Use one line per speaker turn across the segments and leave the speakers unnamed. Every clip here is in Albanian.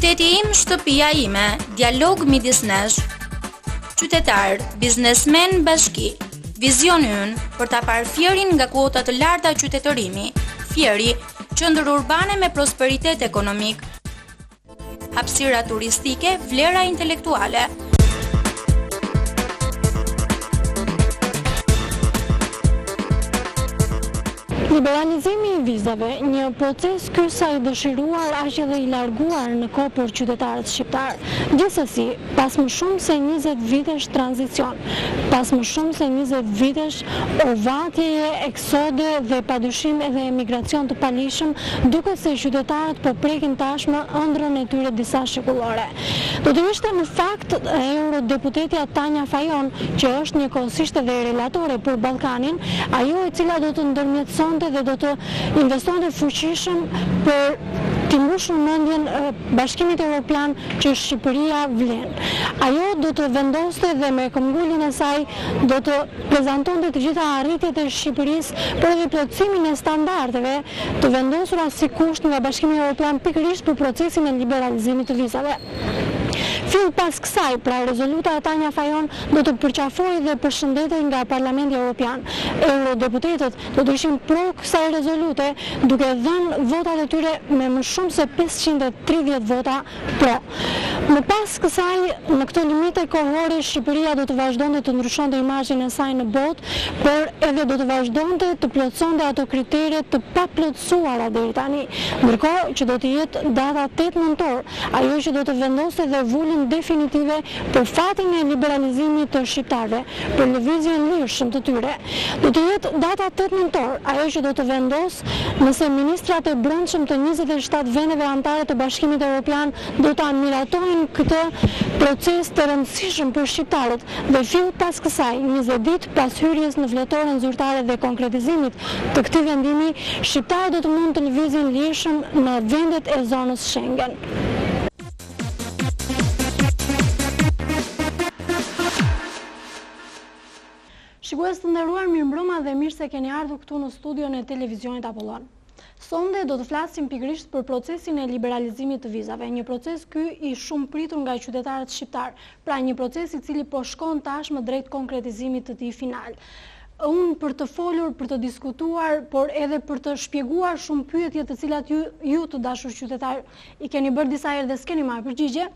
Qyteti im, shtëpia ime, dialog midis nesh, qytetar, biznesmen, bashki, vizion ynë për ta parë Fierin nga kuota të larta qytetërimi, Fieri, qendër urbane me prosperitet ekonomik, hapësira turistike, vlera intelektuale.
Liberalizimi I vizave, një proces ky sa I dëshiruar aq edhe I larguar në kohë për qytetarët shqiptar. Gjithsesi, pas më shumë se 20 vitesh tranzicion, pas më shumë se 20 vitesh ovatjeje, eksode dhe padyshim edhe emigracion të palishëm, duket se qytetarët po prekin tashmë ëndrrën e tyre disa shekullore. Do të ishte në fakt eurodeputetja Tanja Fajon, që është njëkohësisht edhe relatore për Ballkanin, ajo e cila do të ndërmjetëson dhe do të investonte fuqishëm për të mbushur mendjen Bashkimit Evropian që Shqipëria vlen. Ajo do të vendoste dhe me këmbgulin e saj do të prezantonte të gjitha arritjet e Shqipërisë për edhe plotësimin e standardeve të vendosura si kusht nga Bashkimi Evropian pikërisht për procesin e liberalizimit të vizave. Fill pas kësaj, pra rezoluta e Tanja Fajon do të përqafojë dhe përshëndetej nga Parlamenti Evropian. Eurodeputetët do të ishin pro kësaj rezolute, duke dhënë votat e tyre me më shumë se 530 vota pro. Më pas kësaj, në këtë limite kohore, Shqipëria do të vazhdonte të ndryshonte imazhin e saj në botë, por edhe do të vazhdonte të plotësonte ato kriteret të paplotësuara deri tani. Ndërkohë që do të jetë data 8 nëntor, ajo që do të vendoste dhe vulin definitive për fatin e liberalizimit të shqiptarëve, për lëvizjen lirshëm të tyre. Do të jetë data 8 nëntor, ajo që do të vendos nëse ministrat e brendshëm të 27 vendeve anëtare të Bashkimit Evropian do ta miratojnë këtë proces të rëndësishëm për shqiptarët dhe fill pas kësaj, 20 ditë pas hyrjes në fletorën zyrtare dhe konkretizimit të këtij vendimi, shqiptarët do të mund të lëvizin lirshëm në vendet e zonës Schengen. Shikues të nderuar, mirëmbrëma dhe mirë se keni ardhur këtu në studion e televizionit Apollon. Sonde do të flasim pikërisht për procesin e liberalizimit të vizave, një proces ky I shumë pritur nga qytetarët shqiptar, pra një proces I cili po shkon tashmë drejt konkretizimit të tij final. Unë për të folur, për të diskutuar, por edhe për të shpjeguar shumë pyetje të cilat ju të dashur qytetar I keni bërë disa herë dhe s'keni marrë përgjigje,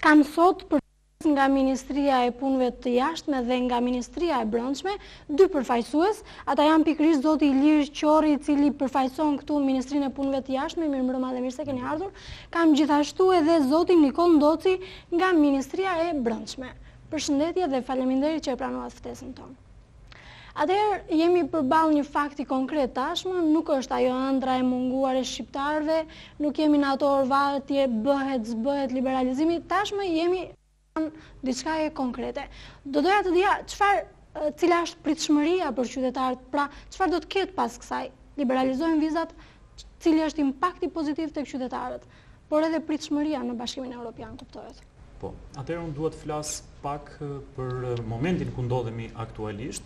kam sot për nga Ministria e Punëve të Jashtme dhe nga Ministria e Brendshme, dy përfaqësues, ata janë pikërisht zoti Ilir Qorri I cili përfaqëson këtu Ministrinë e Punëve të Jashtme, mirëmbrëma dhe mirë se keni ardhur. Kam gjithashtu edhe zotin Nikol Ndoci nga Ministria e Brendshme. Përshëndetje dhe faleminderit që e pranuat ftesën tonë. Atëherë jemi përballë një fakti konkret tashmë, nuk është ajo ëndra e munguar e shqiptarëve, nuk jemi në ato orvatje bëhet liberalizimi, tashmë jemi diçka e konkrete. Do doja të dija cila është pritshmëria për qytetarët, pra çfarë do të ketë pas kësaj? Liberalizojnë vizat, cili është impakti pozitiv tek qytetarët, por edhe pritshmëria në Bashkimin Evropian, kuptohet.
Po, atëherë unë duhet flas pak për momentin ku ndodhemi aktualisht.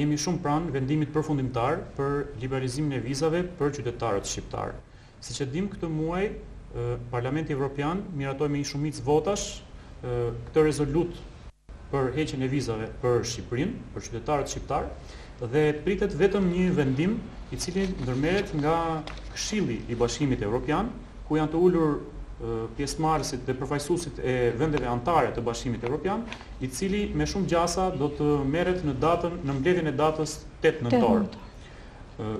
Jemi shumë pranë vendimit përfundimtar për liberalizimin e vizave për qytetarët shqiptar. Siç e dim, këtë muaj Parlamenti Evropian miratoi me një shumicë votash këtë rezolut për heqjen e vizave për Shqipërinë, për qytetarët shqiptar, dhe pritet vetëm një vendim I cili ndërmerret nga Këshilli I Bashkimit Evropian, ku janë të ulur pjesëmarrësit dhe përfaqësuesit e vendeve anëtare të Bashkimit Evropian, I cili me shumë gjasa do të merret në mbledhjen e datës 8 nëntor.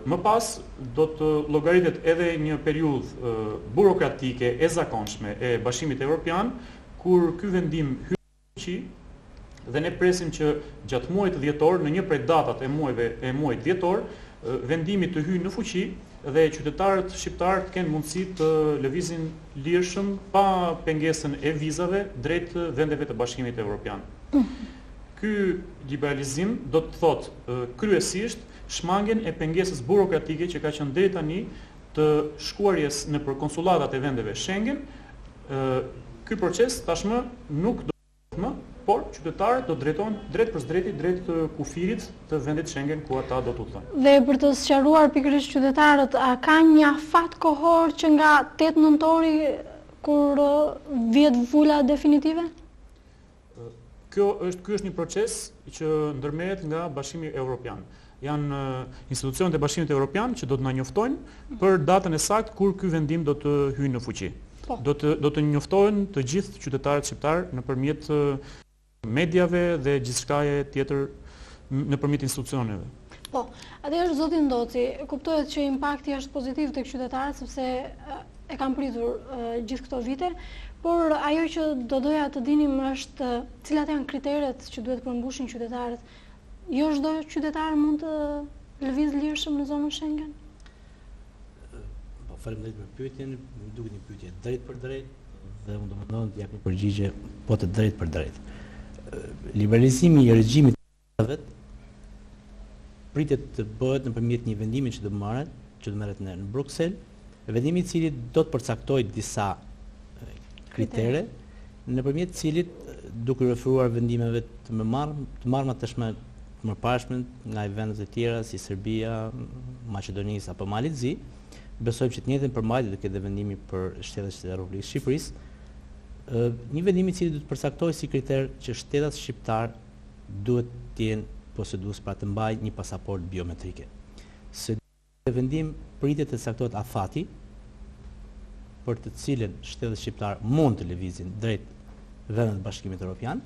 Më pas do të llogaritet edhe një periudhë burokratike e zakonshme e Bashkimit Evropian, kur ky vendim hyn në fuqi dhe ne presim që gjatë muajit dhjetor, në një prej datat e muajit dhjetor, vendimi të hyjë në fuqi dhe qytetarët shqiptar të kenë mundësi të lëvizin lirshëm pa pengesën e vizave drejt vendeve të Bashkimit Evropian. Ky liberalizim do të thotë kryesisht shmangjen e pengesës burokratike që ka qenë deri tani të shkuarjes nëpër konsulatat e vendeve Schengen. Ky proces tashmë nuk do të më, por qytetarët do drejtohen drejt për drejti drejt kufirit të vendit Schengen ku ata do të udhtojnë.
Dhe për të sqaruar pikërisht qytetarët, a ka një afat kohor që nga 8 nëntori kur vjet vula definitive?
Ky është një proces që ndërmerret nga Bashkimi Evropian. Janë institucionet e Bashkimit Evropian që do të na njoftojnë për datën e saktë kur ky vendim do të hyjë në fuqi. Do të njoftohen të gjithë qytetarët shqiptar nëpërmjet mediave dhe gjithçkaje tjetër nëpërmjet institucioneve.
Po, atëherë zoti Ndoci, kuptohet që impakti është pozitiv tek qytetarët sepse e kanë pritur gjithë këto vite, por ajo që do doja të dinim është cilat janë kriteret që duhet përmbushin qytetarët. Jo çdo qytetar mund të lëvizë lirshëm në zonën Schengen?
Faleminderit për pyetjen, më duket një pyetje drejt për drejt dhe unë do mendoj të jap një përgjigje po të drejt për drejt. Liberalizimi i regjimit të vizave pritet të bëhet nëpërmjet një vendimi që do merret në Bruksel, vendimi i cili do të përcaktojë disa kritere nëpërmjet të cilit duke referuar vendimeve të marrëma tashmë të mëparshme nga vendet e tjera si Serbia, Maqedonisë apo Mali të Zi, besojmë që të njëjtën përmbajtje do ketë dhe vendimi për shtetet e Republikës Shqipërisë. Një vendim i cili do të përcaktojë si kriter që shtetat shqiptar duhet të jenë posedues pra të mbajnë një pasaportë biometrike. Së vendim pritet të caktohet afati për të cilën shtetet shqiptar mund të lëvizin drejt vendet të Bashkimit Evropian,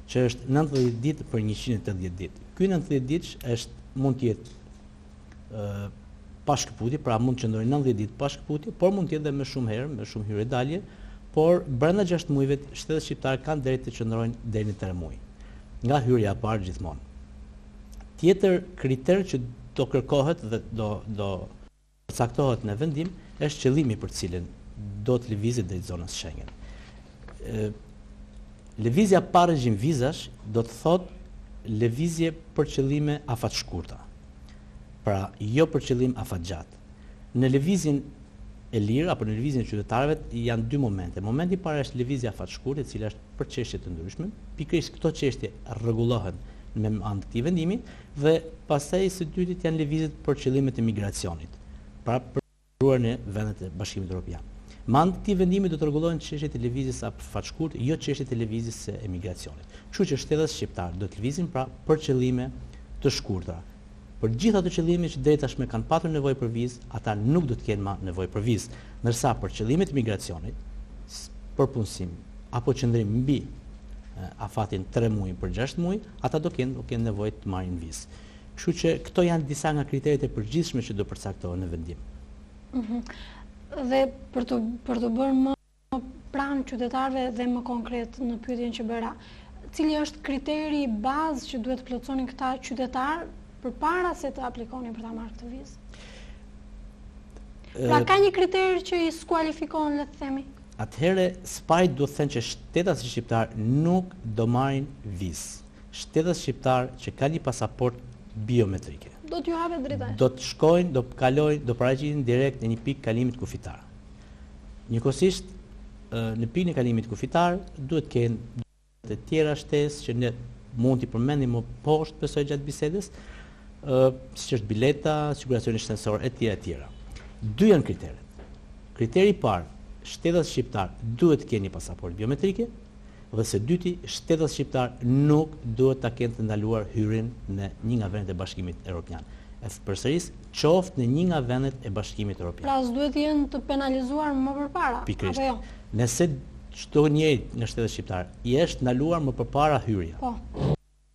që është 90 ditë për 180 ditë. Ky 90 ditë mund të jetë pa shkëputje, pra mund të qëndrojë 90 ditë pa shkëputje, por mund të jetë edhe më shumë herë, me shumë hyrje dalje, por brenda 6 muajve shtetet shqiptar kanë drejt të qëndrojnë deri në 3 muaj. Nga hyrja e parë gjithmonë. Tjetër kriter që do kërkohet dhe do caktohet në vendim është qëllimi për cilën do të lëvizet drejt zonës Schengen. Lëvizja pa regjim vizash do të thotë lëvizje për qëllime afatshkurta. Pra, jo për qëllim afatgjatë. Në lëvizjen e lirë apo në lëvizjen e qytetarëve janë dy momente. Momenti i parë është lëvizja afatshkurte, e cila është për çështje të ndryshme. Pikërisht këto çështje rregullohen me anë të këtij vendimi dhe pastaj së dytit janë lëvizjet për qëllimet e migracionit. Pra, për shkruar në vendet e Bashkimit Evropian. Me anë të këtij vendimi do të rregullohen çështjet e lëvizjes afatshkurte, jo çështjet e lëvizjes së emigracionit. Kështu që shtetet shqiptar do të lëvizin pra për qëllime të shkurtra. Për gjithë ato qëllime që deri tashmë kanë patur nevojë për vizë, ata nuk do të kenë më nevojë për vizë, ndërsa për qëllimet e migracionit, për punësim apo qëndrim mbi afatin 3 muaj për 6 muaj, ata do kenë nevojë të marrin vizë. Kështu që këto janë disa nga kriteret e përgjithshme që do përcaktohen në vendim.
Dhe për të bërë më pranë qytetarëve dhe më konkret në pyetjen që bëra, cili është kriteri bazë që duhet plotësonin këta qytetarë përpara se të aplikonin për ta marrë këtë vizë? Pra ka një kriter që i skualifikohen, le të themi?
Atëherë, spari duhet thënë që shtetat shqiptar nuk do marrin vizë. Shtetat shqiptar që kanë një pasaportë biometrike
do t'ju hapet drejta.
Do të shkojnë, do paraqitin direkt në një pikë kalimit kufitar. Njëkohësisht, në pikën e kalimit kufitar duhet të kenë të tjera shtesë që ne mund t'i përmendim më poshtë besoj gjatë bisedës, siç është bileta, siguracioni shtensor etj. Dy janë kriteret. Kriteri i parë, shtetat shqiptar duhet të kenë një pasaportë biometrike dhe së dyti, shtetat shqiptar nuk duhet ta kenë të ndaluar hyrjen në një nga vendet e Bashkimit Evropian. Përsëris, qoftë në një nga vendet e Bashkimit Evropian.
Pra duhet jenë të penalizuar më përpara,
apo
jo?
Nëse çdo njeri nga shtetet shqiptar i është ndaluar më përpara hyrja.
Po.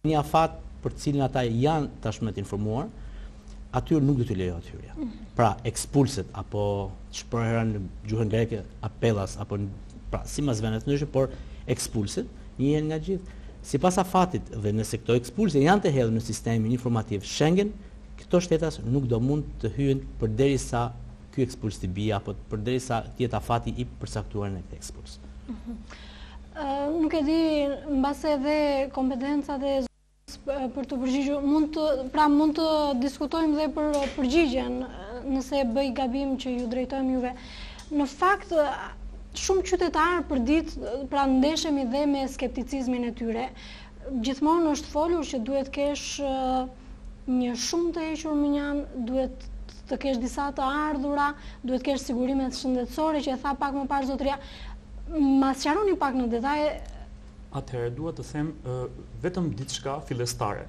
Një afat për cilin ata janë tashmë të informuar, atyre nuk do t'i lejohet hyrja. Pra, ekspulset apo shprehura në gjuhën greke apellas apo pra sipas vendeve të ndryshme, por ekspulset njihen nga gjithë. Sipas afatit dhe nëse këto ekspulse janë të hedhur në sistemin informativ Schengen, këto shtetas nuk do mund të hyjnë përderisa ky ekspuls të bie apo përderisa të jetë afati i përcaktuar në këtë ekspuls.
Nuk e di, mbase edhe kompetencat e për të përgjigjur, mund të diskutojmë dhe për përgjigjen, nëse bëj gabim që ju drejtojmë juve. Në fakt, shumë qytetarë për ditë, pra ndeshemi dhe me skepticizmin e tyre. Gjithmonë është folur që duhet kesh një shumë të hequr minjan, duhet të kesh disa të ardhura, duhet kesh sigurimet shëndetësore që e tha pak më parë zotëria. Ma sqaroni pak në detaje.
Atëherë dua të them vetëm diçka fillestare.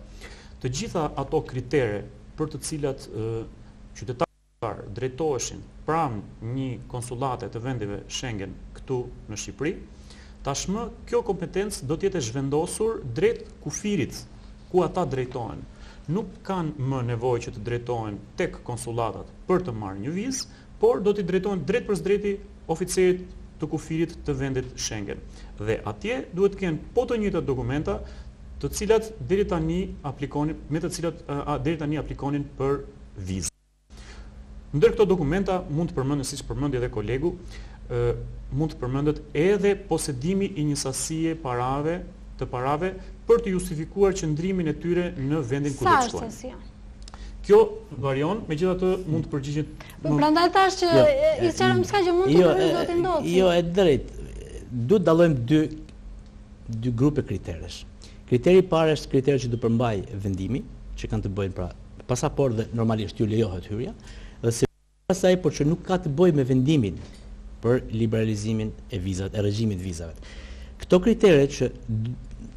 Të gjitha ato kritere për të cilat qytetarët drejtoheshin pranë një konsullate të vendeve Schengen këtu në Shqipëri, tashmë kjo kompetencë do të jetë zhvendosur drejt kufirit ku ata drejtohen. Nuk kanë më nevojë që të drejtohen tek konsulatat për të marrë një vizë, por do t'i drejtohen drejt për drejti oficerit të kufirit të vendit Schengen. Dhe atje duhet të kenë po të njëjta dokumenta, të cilat deri tani aplikonin, me të cilat deri tani aplikonin për vizë. Ndër këto dokumenta mund të përmendet, siç përmendi edhe kolegu, mund të përmendet edhe posedimi i një sasie të parave për të justifikuar qëndrimin e tyre në vendin ku do të shkojnë.
Sa sasia?
Kjo varion, megjithatë mund të përgjigjet.
Prandaj thash që i sqarojmë s'ka që mund të do të ndodhë.
Jo, e drejtë. Duhet të dallojmë dy grupe kriteresh. Kriteri i parë është kriteri që do përmbaj vendimi, që kanë të bëjnë pra pasaportë dhe normalisht ju lejohet hyrja, dhe se pastaj por që nuk ka të bëjë me vendimin për liberalizimin e vizave, e regjimit vizave. Këto kritere që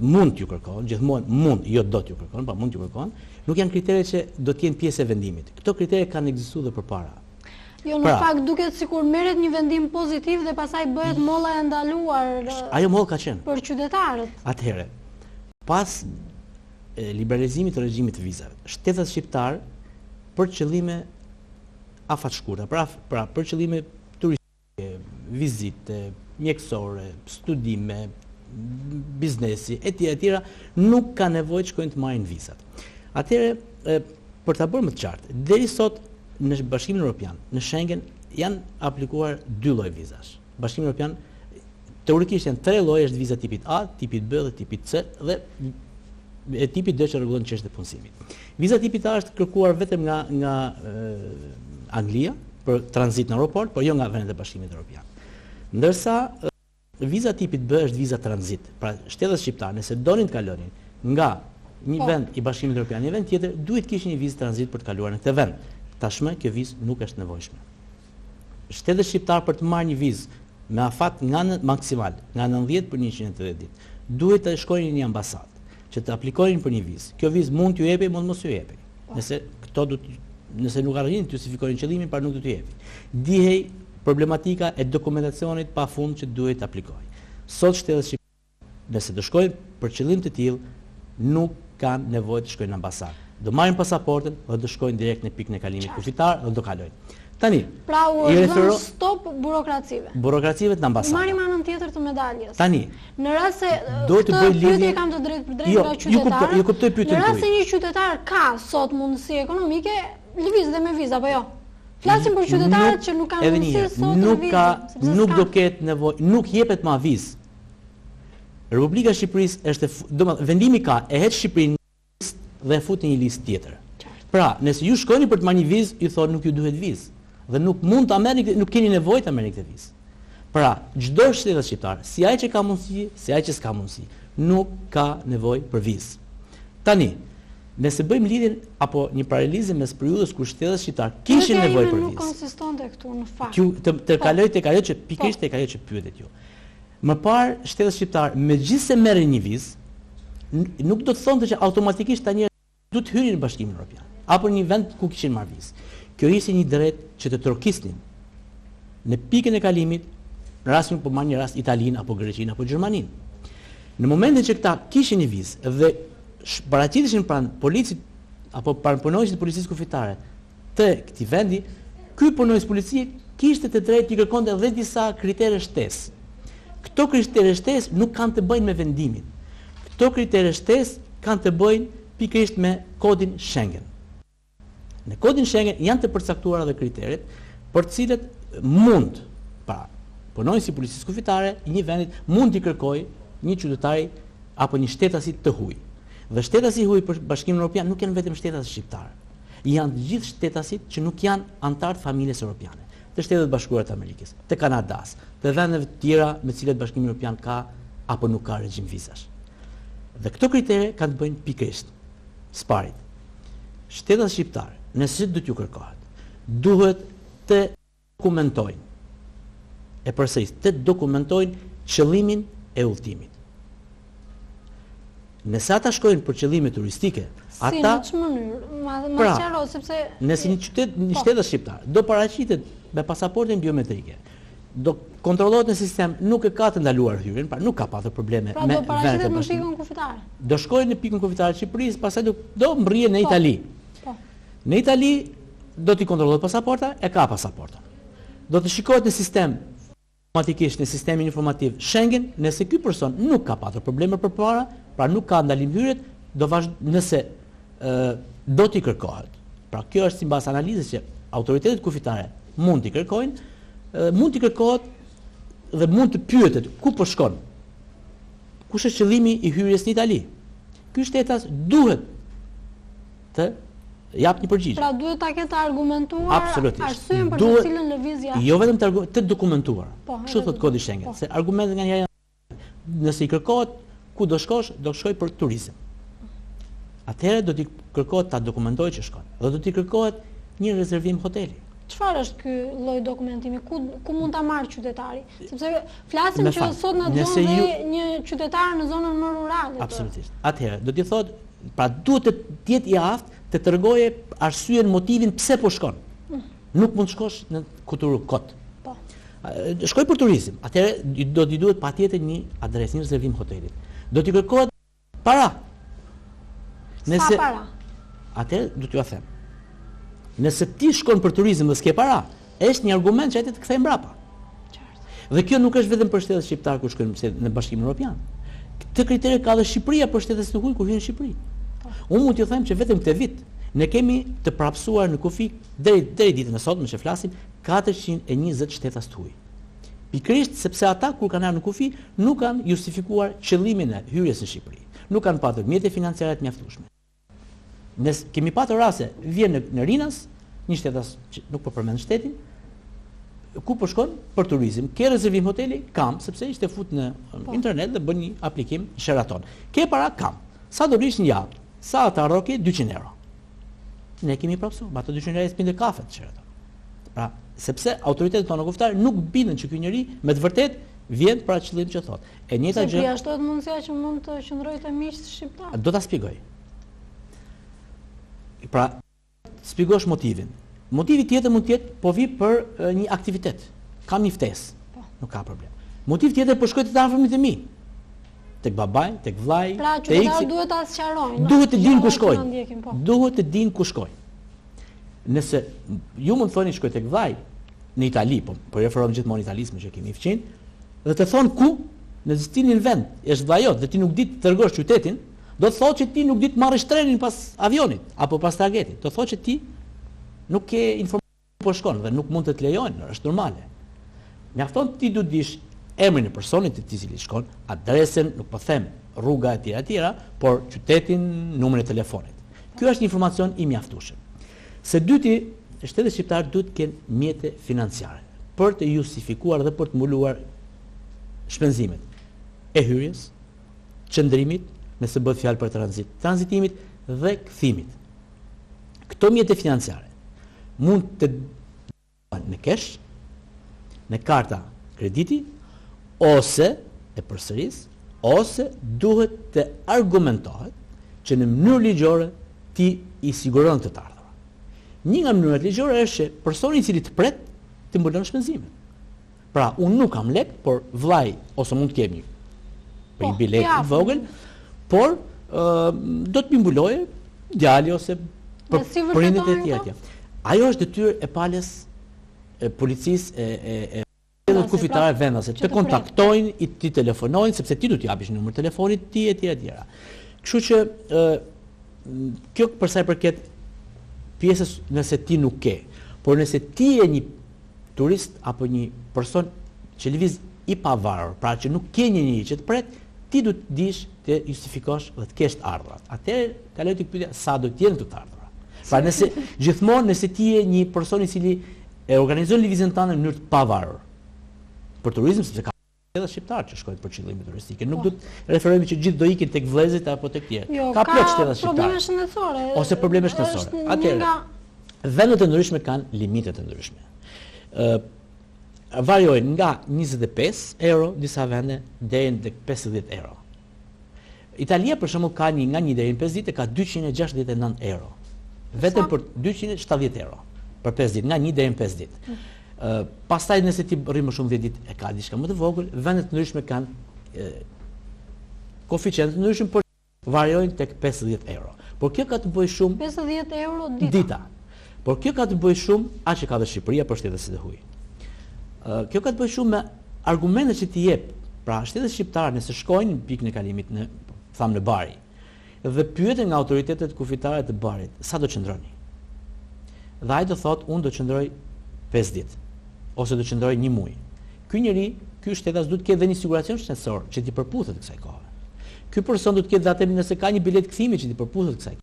mund t'ju kërkon, gjithmonë mund, jo do t'ju kërkon, pa mund t'ju kërkon, nuk janë kritere që do t'jenë pjesë e vendimit. Këto kritere kanë ekzistuar dhe përpara.
Jo, në fakt duket sikur merret një vendim pozitiv dhe pastaj bëhet molla e ndaluar.
Ajo mollë ka qenë
Për qytetarët.
Atëherë, pas liberalizimit të regjimit të vizave, shtetet shqiptar për qëllime afatshkurta, pra për qëllime turistike, vizite, mjekësore, studime, biznesi, etj. Nuk ka nevojë të shkojnë të marrin vizat. Atëherë, për ta bërë më të qartë, deri sot në Bashkimin Evropian, në Schengen janë aplikuar 2 lloj vizash. Bashkimi Evropian teorikisht janë 3 lloje, është viza tipit A, tipit B dhe tipit C dhe e tipit D që rregullon çështjet e punësimit. Viza tipit A është kërkuar vetëm nga Anglia për tranzit në aeroport, por jo nga vendet e Bashkimit Evropian. Ndërsa viza tipit B është viza tranzit. Pra shtetet shqiptare nëse donin të kalonin nga një vend i Bashkimit Evropian në një vend tjetër, duhet kishin një vizë tranzit për të kaluar në këtë vend. Tashmë kjo vizë nuk është nevojshme. Shtetet shqiptar për të marrë një vizë me afat maksimal nga 90 për 180 ditë, duhet të shkojnë në një ambasadë që të aplikojnë për një vizë. Kjo vizë mund t'ju jepej, mund mos t'ju jepej. Nëse nuk arrin të justifikojnë qëllimin, pra nuk do t'ju jepej. Dihej problematika e dokumentacionit pafund që duhet të aplikojë. Sot shtetet shqiptare, nëse do shkojnë për qëllim të tillë, nuk kanë nevojë të shkojnë në ambasadë. Do marrin pasaportën dhe do shkojnë direkt në pikën e kalimit kufitar dhe do kalojnë. Tani,
pra u dhënë stop burokracive.
Burokracive të ambasadës.
Marrim anën tjetër të medaljes.
Tani,
në rast se
pyetje
kam të drejtë për drejtë nga qytetarët.
Jo kuptoj pyetjen tuaj.
Në rast se një qytetar ka sot mundësi ekonomike, lëviz dhe me vizë apo jo? Flasim për qytetarët që nuk kanë mundësi sot në vizë.
Nuk do ketë nevojë, nuk jepet më vizë. Republika e Shqipërisë është, domethënë vendimi ka e het Shqipërinë dhe e fut në një listë tjetër. Pra, nëse ju shkoni për të marrë një vizë, ju thonë nuk ju duhet vizë dhe nuk mund ta merrni, nuk keni nevojë ta merrni këtë vizë. Pra, çdo shtet shqiptar, si ai që ka mundësi, si ai që s'ka mundësi, nuk ka nevojë për vizë. Tani, nëse bëjmë lidhjen apo një paralelizim mes periudhës kur shtetet shqiptar kishin nevojë për vizë.
Nuk konsistonte këtu në fakt.
Të kaloj tek ajo që pikërisht tek ajo që pyetet ju. Më parë shtetet shqiptar megjithëse merrin një vizë, nuk do të thonë që automatikisht tani do të hyrin në Bashkimin Evropian apo në një vend ku kishin marrë vizë. Kjo ishte një drejt që të trokisnin në pikën e kalimit, në rastin po marrë një rast Italinë apo Greqinë apo Gjermaninë. Në momentin që këta kishin një vizë dhe paraqiteshin pranë policit apo pranë punonjësit të policisë kufitare të këtij vendi, ky punonjës policie kishte të drejtë të kërkonte edhe disa kritere shtesë. Këto kritere shtesë nuk kanë të bëjnë me vendimin. Këto kritere shtesë kanë të bëjnë pikërisht me kodin Schengen. Në kodin Schengen janë të përcaktuara edhe kriteret për të cilët mund, pra, punonjësi i policisë kufitare i një vendit mund t'i kërkojë një qytetari apo një shtetasi të huaj. Dhe shtetasit huaj për Bashkimin Evropian nuk janë vetëm shtetasit shqiptar. Janë të gjithë shtetasit që nuk janë antar të familjes europiane, të Shtetet Bashkuara të Amerikës, të Kanadas, të vendeve të tjera me të cilat Bashkimi Evropian ka apo nuk ka regjim vizash. Dhe këto kritere kanë të bëjnë pikërisht sparit. Shtetet shqiptare, nëse do t'ju kërkohet, duhet të dokumentojnë, e përsëris, të dokumentojnë qëllimin e udhëtimit. Nëse ata shkojnë për qëllime turistike, ata
si në çfarë mënyrë? Ma sqaro sepse
nëse një shtet shqiptar do paraqitet me pasaportën biometrike, do kontrollohet në sistem, nuk e ka të ndaluar hyrjen, pra nuk ka pasur probleme
me do paraqitet në pikën kufitare.
Do shkojnë në pikën kufitare të Shqipërisë, pastaj do mbrihen në Itali. Në Itali do t'i kontrollohet pasaporta, e ka pasaportën. Do të shikohet në sistem automatikisht në sistemin informativ Schengen, nëse ky person nuk ka pasur probleme përpara, pra nuk ka ndalim hyrjet, nëse do t'i kërkohet. Pra kjo është sipas analizës që autoritetet kufitare mund t'i kërkojnë, mund t'i kërkohet dhe mund të pyetet ku po shkon. Kush është qëllimi i hyrjes në Itali? Ky shtetas duhet të jap një përgjigje.
Pra duhet ta ketë argumentuar arsyeën për të cilën lëvizja.
Jo vetëm të dokumentuar. Kështu thot kodi Schengen, se argumentet nganjëherë nëse i kërkohet ku do shkosh, do shkoj për turizëm. Atëherë do t'i kërkohet ta dokumentojë që shkon. Dhe do t'i kërkohet një rezervim hoteli.
Çfarë është ky lloj dokumentimi? Ku mund ta marrë qytetari? Sepse flasim që sot na dëgjon dhe një qytetar në zonën më rurale.
Absolutisht. Atëherë do t'i thotë, pra duhet të jetë i aftë të tregojë arsyeën, motivin pse po shkon. Nuk mund të shkosh në kulturë kot. Po. Shkoj për turizëm. Atëherë do t'i duhet patjetër një adresë, një rezervim hoteli. Do t'i kërkohet para.
Sa para?
Atëherë do t'ju them. Nëse ti shkon për turizëm dhe s'ke para, është një argument që ai të kthej mbrapa. Dhe kjo nuk është vetëm për shtetet shqiptar kur shkojnë në Bashkimin Evropian. Këtë kriter ka dhe Shqipëria për shtetet të huaj kur hyn në Shqipëri. Unë mund t'ju them që vetëm këtë vit ne kemi të prapsuar në kufi deri ditën e sotme që flasim 420 shtetas të huaj. Pikërisht sepse ata kur kanë ardhur në kufi nuk kanë justifikuar qëllimin e hyrjes në Shqipëri. Nuk kanë patur mjete financiare të mjaftueshme. Ne kemi patur raste, vjen në Rinas, një shtetas që nuk po përmend shtetin, ku po shkon për turizëm, ke rezervim hoteli, kam, sepse ishte fut në internet dhe bën një aplikim Sheraton. Ke para, kam. Sa do rish një javë? Sa ata rroke 200 euro. Ne kemi prapsuar, ato 200 euro spinde kafe të Sheraton. Pra, sepse autoritetet tonë kuftare nuk bindën që ky njeri me të vërtet vjen për atë qëllim që thotë. E njëjta gjë.
Se përjashtohet mundësia që mund të qëndrojë te miqtë shqiptar.
Do ta shpjegoj. Pra, shpjegosh motivin. Motivi tjetër mund të jetë po vi për një aktivitet. Kam një ftesë. Nuk ka problem. Motiv tjetër po shkoj të afërmit e mi. Tek babai, tek vllai,
tek X. Duhet ta sqarojnë.
Duhet të dinë ku shkojnë. Duhet të dinë ku shkojnë. Nëse ju mund të thoni shkoj tek vllai në Itali, po referohem gjithmonë italisë që kemi fqin, dhe të thon ku, nëse ti në vend është vllajot dhe ti nuk di të tërgosh qytetin, do të thotë që ti nuk di të marrësh trenin pas avionit apo pas targetit. Do të thotë që ti nuk ke informacion po shkon dhe nuk mund të lejojnë, është normale. Mjafton ti du të dish emrin e personit të cili shkon, adresën, nuk po them rruga e tjera, por qytetin, numrin e telefonit. Ky është një informacion i mjaftueshëm. Së dyti, shtetet shqiptare duhet të kenë mjete financiare për të justifikuar dhe për të mbuluar shpenzimet e hyrjes, qëndrimit, nëse bëhet fjalë për tranzitimit dhe kthimit. Këto mjete financiare mund të bëhen në kesh, në karta krediti, ose e përsëris, ose duhet të argumentohet që në mënyrë ligjore ti i siguron të ardhurat. Një nga mënyrat ligjore është që personi i cili të pret të mbulon shpenzimet. Pra, unë nuk kam lek, por vllai ose mund të kemi për një bilet të vogël, por do të mbulojë djali ose prindërit e tjerë. Ajo është detyrë e palës e policisë e kufitare vendase të kontaktojnë, të telefonojnë, sepse ti do t'i japish numrin e telefonit ti e tjera. Kështu që kjo për sa i përket pjesës nëse ti nuk ke, por nëse ti je një turist apo një person që lëviz i pavarur, pra që nuk ke një njeri që të pret, ti do të dish të justifikosh dhe të kesh të ardhurat. Atëherë kaloj tek pyetja sa do të jenë të ardhurat. Pra nëse gjithmonë nëse ti je një person i cili e organizon lëvizjen tënde në mënyrë të pavarur për turizëm, sepse ka edhe shqiptarë që shkojnë për qëllime turistike. Nuk do të referohemi që gjithë do ikin tek vëllezërit apo tek tjerë. Ka plot shteta shqiptare.
Probleme shëndetësore.
Ose probleme shëndetësore. Atëherë, vendet e ndryshme kanë limite të ndryshme. varjojnë nga 25 euro disa vende deri në 50 euro. Italia për shembull ka nga 1 deri në 5 ditë ka 269 euro. Vetëm për 270 euro për 5 ditë, nga 1 deri në 5 ditë. Pastaj nëse ti rri më shumë 10 ditë e ka diçka më të vogël, vendet të ndryshme kanë koeficient të ndryshëm, por varjojnë tek 50 euro. Por kjo ka të bëjë shumë
50 euro
dita. Por kjo ka të bëjë shumë aq që ka dhe Shqipëria për shtetet e huaj. Kjo ka të bëjë shumë me argumentet që ti jep. Pra shtetet shqiptare nëse shkojnë në pikën e kalimit në Bari dhe pyeten nga autoritetet kufitare të Barit, sa do qëndroni? Dhe ai do thotë unë do qëndroj 5 ditë ose do qëndroj 1 muaj. Ky shtetas duhet të ketë dhe një siguracion shtetësor që t'i përputhet kësaj kohe. Ky person duhet të ketë atë nëse ka një bilet kthimi që t'i përputhet kësaj.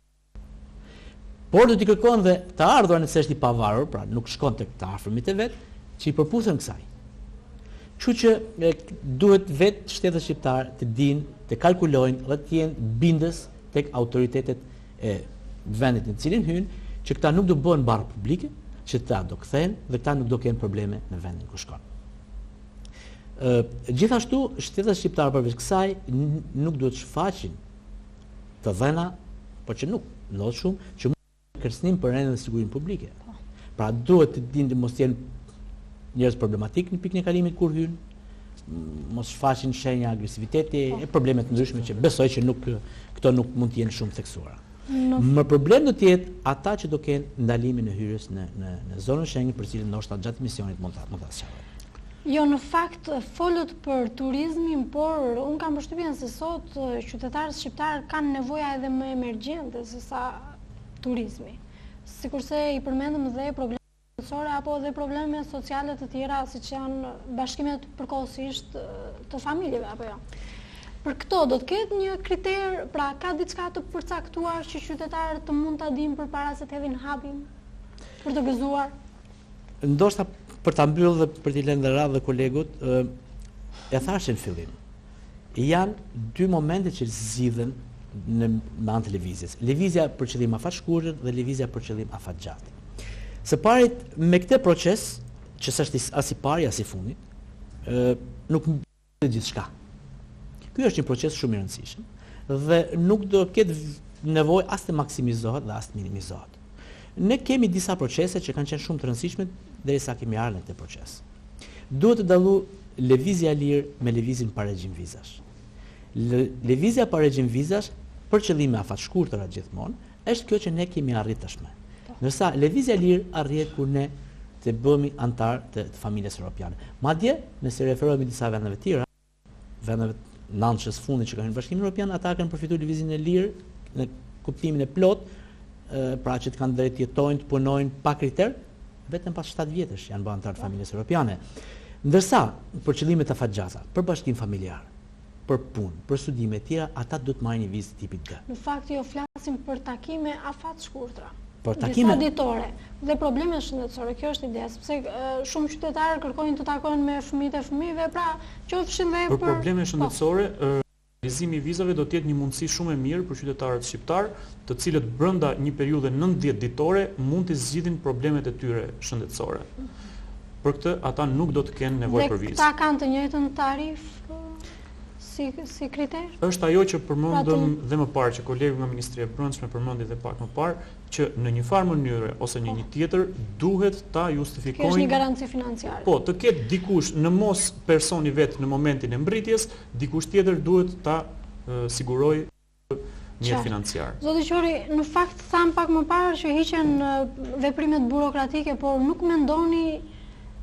Por do t'i kërkon dhe të ardhurën nëse është i pavarur, pra nuk shkon tek të afërmit e vet, që i përputhen kësaj. Kështu që duhet vetë shtetet shqiptar të dinë, të kalkulojnë dhe të jenë bindës tek autoritetet e vendit në cilin hynë, që këta nuk do bëhen barë publike, që këta do kthehen dhe këta nuk do kenë probleme në vendin ku shkon. Gjithashtu, shtetet shqiptar përveç kësaj nuk duhet shfaqin të dhëna, por që nuk ndodh shumë, që mund kërcënim për rendin dhe sigurinë publike. Pra duhet të dinë të mos jenë njerëz problematik në pikën e kalimit kur hynë, mos shfaqin shenja agresiviteti e probleme të ndryshme që besoj që këto nuk mund të jenë shumë theksuara. Më problem do të jetë ata që do kenë ndalimin e hyrjes në zonën Schengen, për cilën ndoshta gjatë misionit mund ta sqarojnë.
Jo, në fakt folët për turizmin, por unë kam përshtypjen se sot qytetarët shqiptarë kanë nevoja edhe më emergjente se sa turizmi. Sikurse i përmendëm dhe probleme apo dhe probleme sociale të tjera, siç janë bashkimet përkohësisht të familjeve apo jo. Për këto do të ketë një kriter, pra ka diçka të përcaktuar që qytetarët të mund ta dinë përpara se të hedhin hapin për të gëzuar.
Ndoshta për ta mbyllë dhe për t'i lënë radhë kolegut, e thashë në fillim. Janë 2 momente që zgjidhen me anë të lëvizjes. Lëvizja për qëllim afatshkurtër dhe lëvizja për qëllim afatgjatë. Së parit, me këtë proces, që s'është as i pari as i fundit, nuk mbyllet gjithçka. Ky është një proces shumë i rëndësishëm dhe nuk do ketë nevojë as të maksimizohet dhe as të minimizohet. Ne kemi disa procese që kanë qenë shumë të rëndësishme derisa kemi ardhur në këtë proces. Duhet të dallu lëvizja e lirë me lëvizjen pa regjim vizash. Lëvizja pa regjim vizash për qëllime afatshkurtëra gjithmonë është kjo që ne kemi arritur tashmë. Ndërsa lëvizja e lirë arrihet kur ne të bëhemi antar të familjes europiane. Madje, nëse referohemi disa vendeve tjera, vendeve nënshës fundit që kanë në Bashkimin Evropian, ata kanë përfituar lëvizjen e lirë në kuptimin e plot, pra që të kanë drejt jetojnë, të punojnë pa kriter, vetëm pas 7 vjetësh janë bërë antar të familjes europiane. Ndërsa, për qëllime të afatgjata, për bashkim familjar, për punë, për studime të tjera, ata duhet marrin një vizë tipit D.
Në fakt jo flasim për takime afatshkurtra.
Disa
ditore dhe probleme shëndetësore, kjo është ideja, sepse shumë qytetarë kërkojnë të takojnë me fëmijët e fëmijëve, pra qofshin dhe
për probleme shëndetësore, realizimi i vizave do të jetë një mundësi shumë e mirë për qytetarët shqiptar, të cilët brenda një periudhe 90 ditore mund të zgjidhin problemet e tyre shëndetësore. Për këtë ata nuk do të kenë nevojë për vizë.
Dhe këta kanë të njëjtën tarif si kriter?
Është ajo që përmendëm dhe më parë, që kolegu nga Ministria e Brendshme përmendi dhe pak më parë, që në një farë mënyre ose në një tjetër duhet ta justifikojnë.
Kjo është një garanci financiare.
Po, të ketë dikush në mos personi vet në momentin e mbritjes, dikush tjetër duhet ta sigurojë mjet financiar.
Zoti Qori, në fakt tham pak më parë që hiqen veprimet burokratike, por nuk mendoni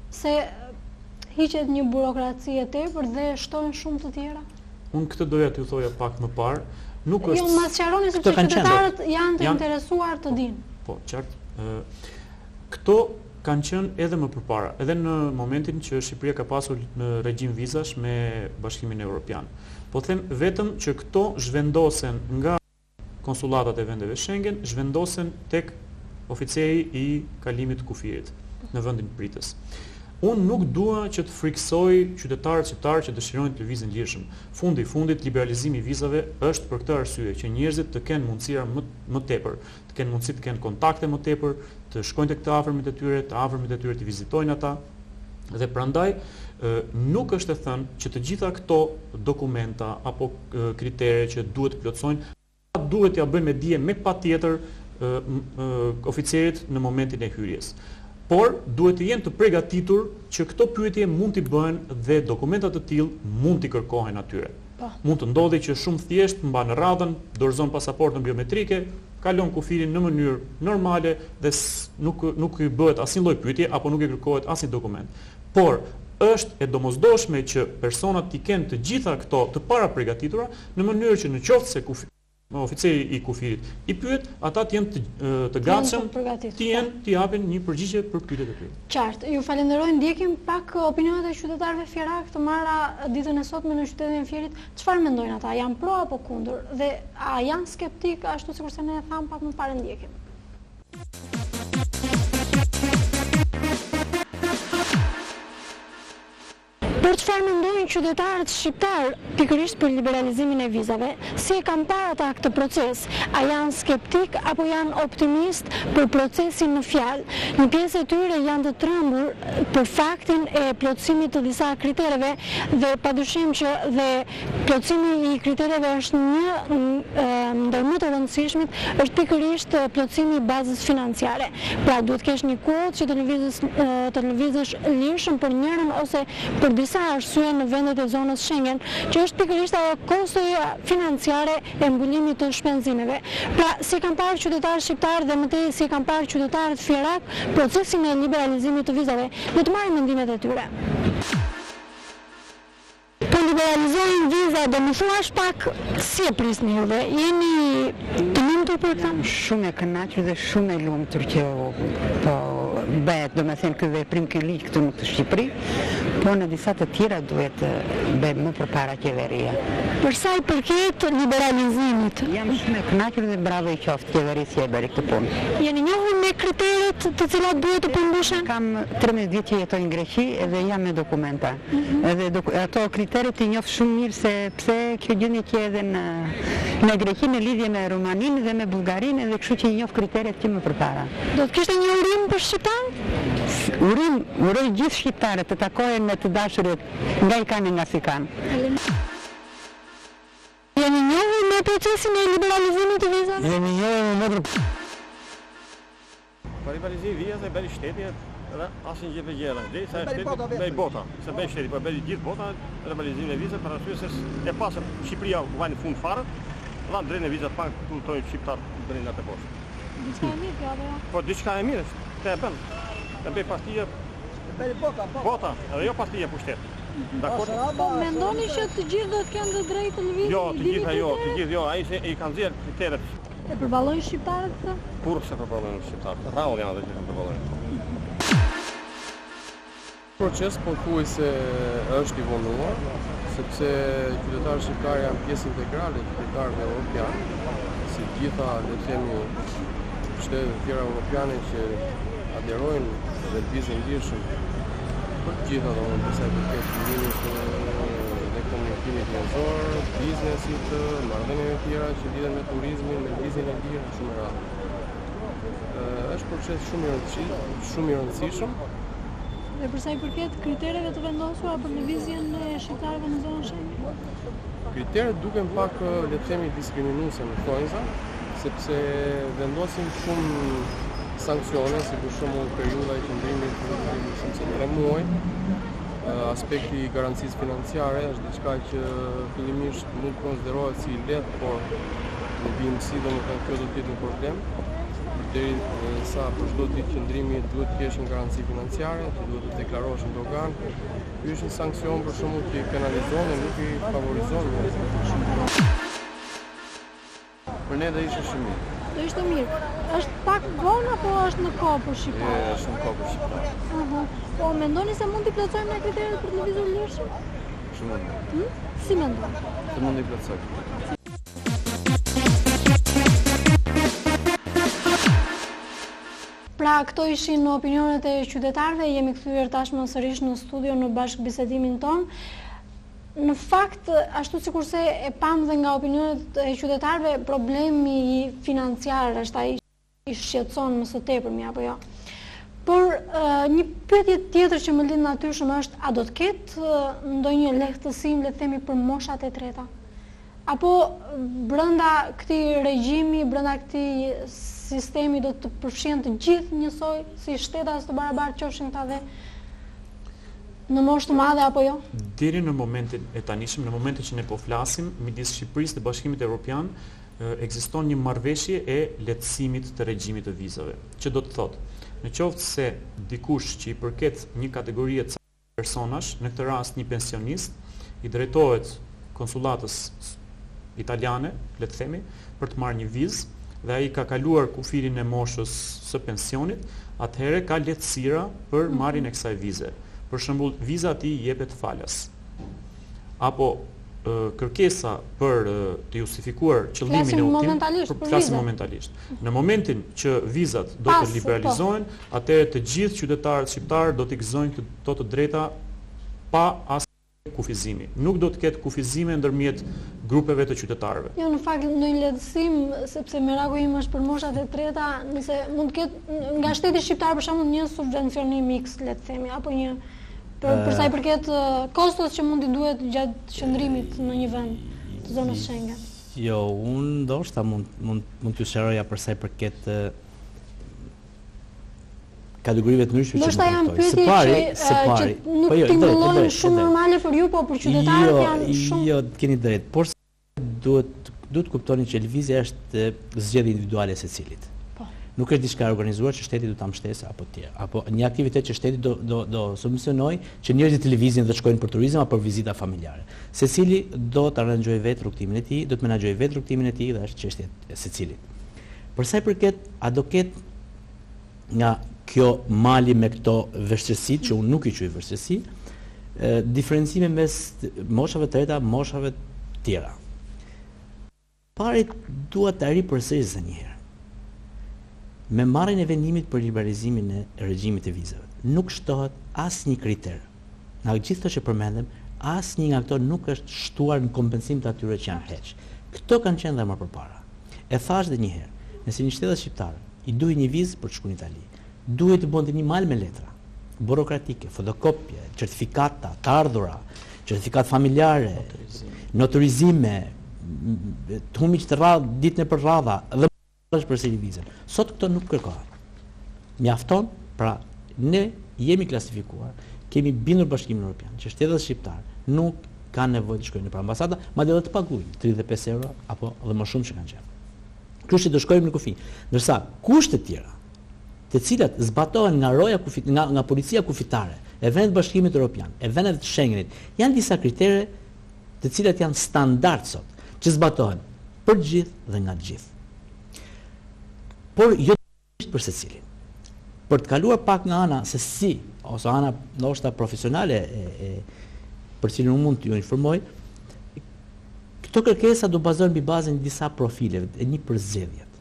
se hiqet një burokraci e tepër dhe shtojnë shumë të tjera?
Unë këtë doja t'ju thoja pak më parë, nuk është...
Jo, ma sqaroni sepse qytetarët janë të interesuar të dinë.
Po, qartë. Këto kanë qenë edhe më përpara, edhe në momentin që Shqipëria ka pasur në regjim vizash me Bashkimin Evropian. Po them vetëm që këto zhvendosen nga konsulatat e vendeve Schengen, zhvendosen tek oficeri i kalimit të kufirit në vendin pritës. Unë nuk dua që të friksoj qytetarët shqiptarë që dëshirojnë të lëvizin lirshëm. Fundi i fundit, liberalizimi i vizave është për këtë arsye, që njerëzit të kenë mundësira më tepër, të kenë mundësi të kenë kontakte më tepër, të shkojnë tek të afërmit e tyre të vizitojnë ata Dhe prandaj nuk është e thënë që të gjitha këto dokumenta apo kritere që duhet plotësojnë duhet ja bëjmë me dije me patjetër oficerit në momentin e hyrjes. Por duhet të jenë të përgatitur që këto pyetje mund t'i bëhen dhe dokumentat të tillë mund t'i kërkohen atyre. Mund të ndodhi që shumë thjesht mban radhën, dorëzon pasaportën biometrike, kalon kufirin në mënyrë normale dhe nuk i bëhet asnjë lloj pyetje apo nuk i kërkohet asnjë dokument. Por është e domosdoshme që personat t'i kenë të gjitha këto të para përgatitura në mënyrë që në qoftë se oficeri i kufirit i pyet, ata të jenë të gatshëm t'i japin një përgjigje për pyetjet e tyre.
Qartë, ju falenderoj, ndjekim pak opinionet e qytetarëve fierak të marra ditën e sotme në qytetin e Fierit. Çfarë mendojnë ata? Janë pro apo kundër? Dhe a janë skeptik ashtu sikurse ne e tham pak më parë, ndjekim. Për çfarë mendojnë qytetarët shqiptar pikërisht për liberalizimin e vizave? Si e kanë parë ata këtë proces? A janë skeptik apo janë optimist për procesin në fjalë? Një pjesë e tyre janë të trembur për faktin e plotësimit të disa kritereve dhe padyshim që dhe plotësimi i kritereve është një ndër më të rëndësishmit, është pikërisht plotësimi i bazës financiare. Pra duhet kesh një kuotë që të lëvizësh lirshëm për njërin ose për disa arsye në vendet e zonës Schengen, që është pikërisht ajo kostoja financiare e mbulimit të shpenzimeve. Pra, si kanë parë qytetarët shqiptarë dhe mëtej si kanë parë qytetarët fierak procesin e liberalizimit të vizave, le të marrim mendimet e tyre. Po liberalizojnë viza dhe më thuash pak si e prisni juve? Jeni të lumtur për këtë?
Shumë e kënaqur dhe shumë e lumtur që po bëhet, domethënë ky veprim, ky ligj këtu në Shqipëri, po në disa të tjera duhet bëhet më përpara qeveria.
Për sa i përket liberalizimit,
jam shumë e kënaqur dhe bravo i qoftë qeverisë që e bëri këtë punë.
Jeni njohur me kriteret të cilat duhet të përmbushen?
Kam 13 vjet që jetoj në Greqi dhe jam me dokumenta. Edhe ato kriteret i njoh shumë mirë se pse kjo gjë që edhe në Greqi në lidhje me Rumaninë dhe me Bullgarinë, edhe kështu që i njoh kriteret që më përpara.
Do të kishte një urim për shqiptarët?
Uroj gjithë shqiptarët të takohen me të dashurit nga i kanë nga si kanë.
Jeni njohur me procesin e liberalizimit të vizave?
Jeni njohur me
për liberalizimi vizave bëri shteti dhe asnjë gjë të gjera. Derisa shteti bëri bota, se bëri shteti, po bëri gjithë bota liberalizimin e vizave për arsye se e pasë Shqipëria u vani fund fare, dha drejtën e vizave pa kultojnë shqiptar drejt atë poshtë.
Diçka e mirë kjo apo jo?
Po diçka e mirë, të e bën. Të bëj pastia bota, edhe jo pastia pushtet. Dakor?
Po mendoni që të gjithë do të kenë të drejtë të lëvizjes?
Jo, të gjithë jo, ai i kanë nxjerr kriteret.
E përballojnë shqiptarët këtë?
Kurrë se përballojnë shqiptarët. Rrallë janë ato që kanë përballojnë.
Proces pothuajse është i vonuar, sepse qytetarët shqiptarë janë pjesë integrale të qytetarëve evropianë, si gjitha, le të themi, shtetet e tjera evropiane që aderojnë dhe lëvizin lirshëm për të gjitha, domethënë për sa i përket ndimit dhe komunikimit njerëzor, biznesit, marrëdhënieve të tjera që lidhen me turizmin, me lëvizjen e lirë, shumë e radhë. Është proces shumë i rëndësishëm.
Dhe përsa i përket kritereve të vendosura për lëvizjen e shqiptarëve në zonën Schengen?
Kriteret duken pak, le të themi, diskriminuese në thonjza, sepse vendosin shumë sanksione, si për shembull periudha e qëndrimit në 3 muaj. Aspekti i garancisë financiare është diçka që fillimisht nuk konsiderohet si lehtë, por në bimësi domethënë kjo do të jetë një problem. Derisa për çdo ditë qëndrimi duhet të kesh një garanci financiare, që duhet të deklarosh në dogan. Ky është një sankcion për shembull që i penalizon dhe nuk i favorizon njerëzit. Për ne do ishte shumë mirë.
Do ishte mirë. Është pak vonë apo është në kohë për shqiptarët?
Është në kohë për shqiptarët.
Po mendoni se mund t'i plotësojmë me kriteret për të lëvizur lirshëm?
Shumë mirë.
Si mendoni?
Të mund t'i plotësojmë.
Pra, këto ishin opinionet e qytetarëve, jemi kthyer tashmë sërish në studio në bashkëbisedimin tonë. Në fakt, ashtu sikurse e pam dhe nga opinionet e qytetarëve, problemi financiar është ai i shqetëson më së tepërmi apo jo. Por një pyetje tjetër që më lidh natyrshëm është, a do të ketë ndonjë lehtësim, le të themi, për moshat e treta? Apo brenda këtij regjimi, brenda këtij sistemi do të përfshihen të gjithë njësoj, si shtetas të barabartë qofshin ta dhe në moshë të madhe apo jo?
Deri në momentin e tanishëm, në momentin që ne po flasim, midis Shqipërisë dhe Bashkimit Evropian, ekziston një marrëveshje e lehtësimit të regjimit të vizave, që do të thotë, në qoftë se dikush që i përket një kategorie të personash, në këtë rast një pensionist, i drejtohet konsulatës italiane, le të themi, për të marrë një vizë, dhe ai ka kaluar kufirin e moshës së pensionit, atëherë ka lehtësira për marrjen e kësaj vize. Për shembull, viza e tij jepet falas. Apo kërkesa për të justifikuar qëllimin e udhëtimit, flasim momentalisht. Në momentin që vizat do të liberalizohen, atëherë të gjithë qytetarët shqiptar do të gëzojnë këto të drejta pa asnjë kufizimi. Nuk do të ketë kufizime ndërmjet grupeve të qytetarëve.
Jo, në fakt ndonjë lehtësim, sepse meraku im është për moshat e treta, nëse mund të ketë nga shteti shqiptar për shembull një subvencionim X, le të themi, apo një për sa i përket kostos që mund t'i duhet gjatë qëndrimit në një vend të zonës Schengen.
Jo, unë ndoshta mund t'ju sqaroja për sa i përket kategorive të ndryshme që
ndoshta janë pyetje që nuk tingëllojnë shumë normale për ju, po për qytetarët janë shumë.
Jo, keni drejt, por duhet kuptoni që lëvizja është zgjedhje individuale e secilit. Nuk është diçka organizuar që shteti do ta mbështesë apo tjerë, apo një aktivitet që shteti do subvencionojë që njerëzit të lëvizin dhe të shkojnë për turizëm apo për vizita familjare. Secili do të aranxojë vetë rrugtimin e tij, do të menaxhojë vetë rrugtimin e tij dhe është çështje e secilit. Për sa i përket, a do ketë nga kjo mali me këto vështirësi që unë nuk i quaj vështirësi, diferencime mes moshave të treta, moshave të tjera. Parit duhet të arrijë përsëri një herë. Me marrjen e vendimit për liberalizimin e regjimit të vizave, nuk shtohet asnjë kriter. Nga gjithë ato që përmendëm, asnjë nga ato nuk është shtuar në kompensim të atyre që janë heq. Këto kanë qenë dhe më përpara. E thash edhe një herë, nëse një shtetas shqiptar i duhet një vizë për të shkuar në Itali, duhet të bënte një mal me letra burokratike, fotokopje, certifikata, të ardhura, certifikat familjare, notarizime, të humiq të radhë, ditën e për radha dhe është përsëri vizën. Sot këto nuk kërkohen. Mjafton, pra ne jemi klasifikuar, kemi bindur Bashkimin Evropian, që shtetet shqiptar nuk kanë nevojë të shkojnë nëpër ambasada, madje edhe të paguajnë 35 euro apo edhe më shumë që kanë qenë. Kështu që do shkojmë në kufi. Ndërsa kushtet e tjera, të cilat zbatohen nga roja nga policia kufitare, e vendet Bashkimit Evropian, e vendet të Schengenit, janë disa kritere të cilat janë standard sot, që zbatohen për gjithë dhe nga të gjithë. Por jo për secilin. Për të kaluar pak nga ana se si, ose ana ndoshta profesionale për cilën unë mund t'ju informoj, këto kërkesa do bazohen mbi bazën e disa profileve, e një përzgjedhjet.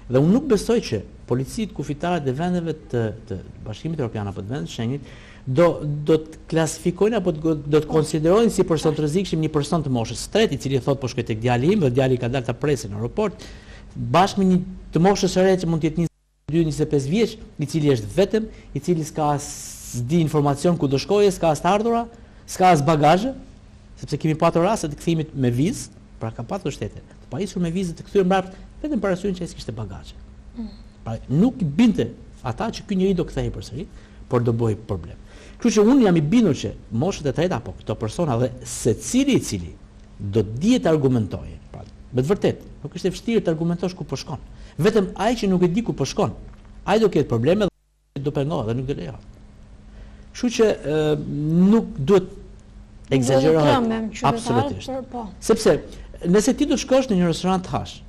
Dhe unë nuk besoj që policitë kufitare të vendeve të Bashkimit Evropian apo të vendeve të Schengenit do të klasifikojnë apo do të konsiderojnë si person të rrezikshëm një person të moshës së tretë, i cili thotë po shkoj tek djali im, dhe djali ka dalë ta presë në aeroport, bashkë me një të moshës së re që mund të jetë 22-25 vjeç, i cili është vetëm, i cili s'ka di informacion ku do shkojë, s'ka as të ardhura, s'ka as bagazhe, sepse kemi patur raste të kthimit me vizë, pra ka patur shtete, të pajisur me vizë të kthyer mbrapa vetëm për arsye që s'kishte bagazhe. Pra nuk i binte ata që ky njeri do kthehej përsëri, por do bëhej problem. Kështu që unë jam i bindur që moshët e treta apo këto persona dhe secili i cili do dihet argumentojë. Pra, me të vërtetë, nuk është e vështirë të argumentosh ku po shkon. Vetëm ai që nuk e di ku po shkon, ai do ketë probleme dhe do pengohet dhe nuk do lejohet. Kështu që nuk duhet egzagerohet absolutisht. Sepse nëse ti do të shkosh në një restorant të hash,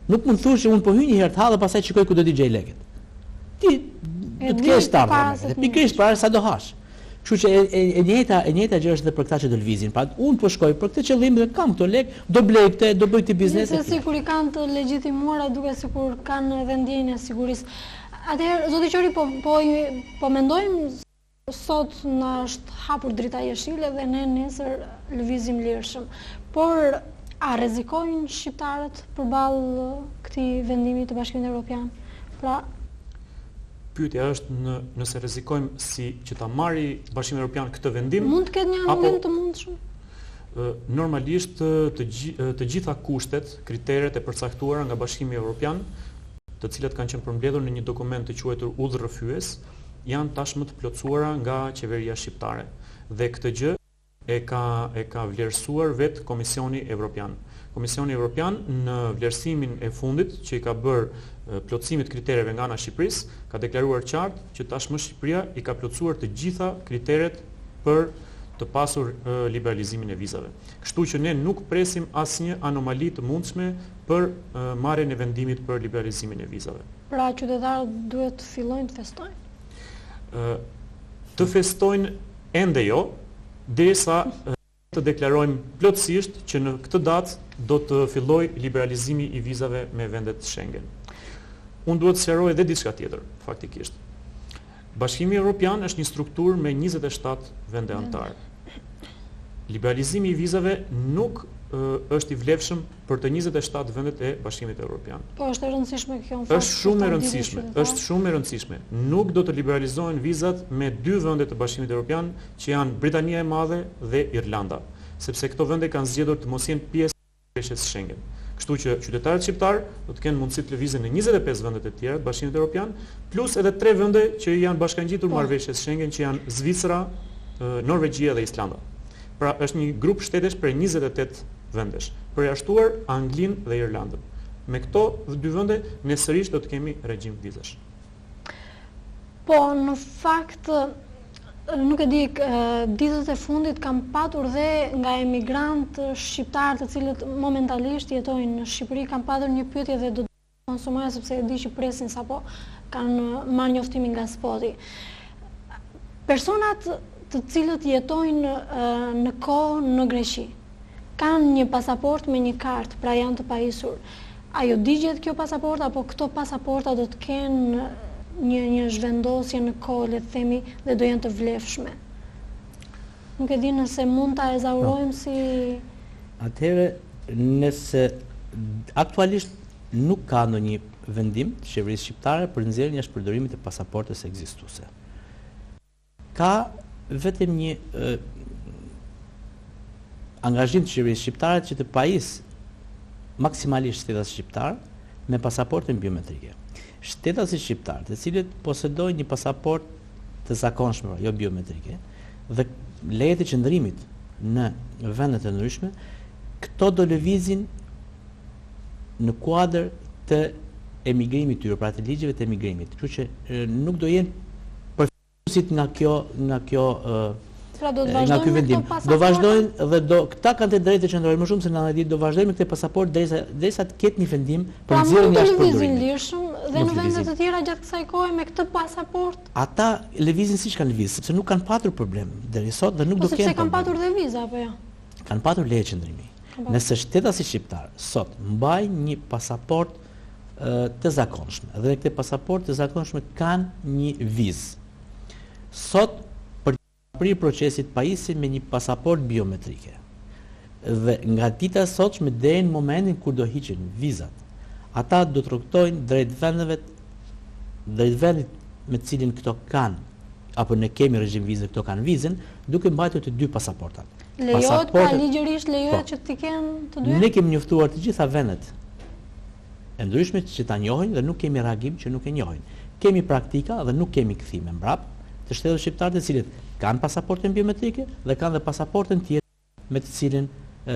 nuk mund të thuash që unë po hyj një herë të ha dhe pastaj shikoj ku do të gjej lekët. Ti do të kesh tarë, pikërisht para sa do hash. Kështu që e njëjta gjë është edhe për këta që do lvizin. Pra unë po shkoj për këtë qëllim dhe kam këto lek, do blej këtë, do bëj këtë biznes.
Se sikur i kanë të legjitimuara, duke sikur kanë edhe ndjenjën e sigurisë. Atëherë zoti Qori po mendojmë sot na është hapur drita jeshile dhe ne nesër lëvizim lirshëm. Por a rrezikojnë shqiptarët përballë këtij vendimi të Bashkimit Evropian? Pra
Pyetja është nëse rrezikojmë si që ta marrë Bashkimi Evropian këtë vendim.
Mund të ketë një anullim të mundshëm?
Normalisht të gjitha kushtet, kriteret e përcaktuara nga Bashkimi Evropian, të cilat kanë qenë përmbledhur në një dokument të quajtur udhërrëfyes, janë tashmë të plotësuara nga qeveria shqiptare. Dhe këtë gjë e ka vlerësuar vetë Komisioni Evropian. Komisioni Evropian në vlerësimin e fundit që i ka bërë plotësimit kritereve nga ana Shqipërisë, ka deklaruar qartë që tashmë Shqipëria i ka plotësuar të gjitha kriteret për të pasur liberalizimin e vizave. Kështu që ne nuk presim asnjë anomali të mundshme për marrjen e vendimit për liberalizimin e vizave.
Pra qytetarët duhet të fillojnë të festojnë?
Të festojnë ende jo, derisa të deklarojmë plotësisht që në këtë datë do të filloj liberalizimi i vizave me vendet Schengen. Unë duhet të sqaroj edhe diçka tjetër, faktikisht. Bashkimi Evropian është një strukturë me 27 vende anëtare. Liberalizimi i vizave nuk është i vlefshëm për të 27 vendet e Bashkimit Evropian.
Po është e rëndësishme kjo në fakt.
Është shumë e rëndësishme. Nuk do të liberalizohen vizat me 2 vende të Bashkimit Evropian, që janë Britania e Madhe dhe Irlanda, sepse këto vende kanë zgjedhur të mos jenë pjesë e rreshës Schengen. Kështu që qytetarët shqiptar do të kenë mundësi të lëvizin në 25 vendet e tjera të Bashkimit Evropian, plus edhe 3 vende që janë bashkangjitur marrëveshjes Schengen, që janë Zvicra, Norvegjia dhe Islanda. Pra është një grup shtetesh për 28 vendesh, përjashtuar Anglinë dhe Irlandën. Me këto 2 vende ne sërish do të kemi regjim vizash.
Po, në fakt, nuk e di, ditët e fundit kam patur dhe nga emigrantë shqiptarë të cilët momentalisht jetojnë në Shqipëri, kam patur një pyetje dhe do të konsumoja sepse e di që presin sapo kanë marrë njoftimin nga spoti. Personat të cilët jetojnë në kohë në Greqi, kanë një pasaport me një kartë, pra janë të pajisur. A ju digjet kjo pasaport, apo këto pasaporta do të kenë një zhvendosje në kohë, le të themi, dhe do janë të vlefshme? Nuk e di nëse mund ta ezaurojmë si...
Atëherë, nëse aktualisht nuk ka ndonjë vendim të qeverisë shqiptare për nxjerrjen jashtë përdorimit të pasaportës ekzistuese. Ka vetëm një angazhim të qeverisë shqiptare që të pajisë maksimalisht shtetas shqiptar me pasaportën biometrike. Shtetasit shqiptar, të cilët posedojnë një pasaport të zakonshme, jo biometrike, dhe lejet e qëndrimit në vendet e ndryshme, këto do lëvizin në kuadër të emigrimit tyre, pra të ligjeve të emigrimit. Kështu që nuk do jenë përfituesit nga kjo nga ky vendim. Do vazhdojnë dhe këta kanë të drejtë të qëndrojnë më shumë se 90 ditë, do vazhdojnë me këtë pasaport derisa të ketë një vendim për nxjerrjen jashtë përdorimit.
Dhe në vendet të tjera gjatë kësaj kohe me këtë pasaport?
Ata lëvizin siç kanë lëvizur, sepse nuk kanë patur problem deri sot dhe nuk do kenë.
Sepse kanë patur dhe viza apo jo?
Kanë patur leje qëndrimi. Nëse shtetasit shqiptar sot mbajnë një pasaport të zakonshme dhe këtë pasaport të zakonshme kanë një vizë, sot për procesit pajisin me një pasaport biometrike. Dhe nga dita sotshme deri në momentin kur do hiqen vizat, ata do të rrugtojnë drejt vendit me cilin këto kanë, apo ne kemi regjim vizë, këto kanë vizën, duke mbajtur të 2 pasaportat.
Lejohet, pra ligjërisht lejohet që të kenë të 2?
Ne kemi njoftuar të gjitha vendet e ndryshme që ta njohin dhe nuk kemi reagim që nuk e njohin. Kemi praktika dhe nuk kemi kthime mbrapa të shtetit shqiptar të cilët kanë pasaportën biometrike dhe kanë dhe pasaportën tjetër me të cilin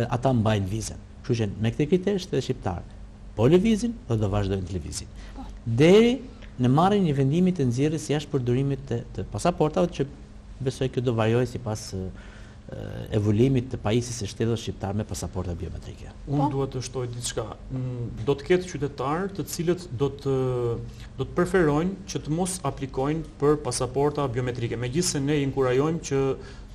ata mbajnë vizën. Kështu që me këtë kriter shteti shqiptar po lëvizin dhe do vazhdojnë të lëvizin. Deri në marrjen e vendimit të nxjerrjes jashtë përdorimit të pasaportave, që besoj që do variojë sipas evolimit të pajisjes së shtetit shqiptar me pasaporta biometrike.
Unë duhet të shtoj diçka. Do të ketë qytetarë të cilët do të preferojnë që të mos aplikojnë për pasaporta biometrike, megjithëse ne i inkurajojmë që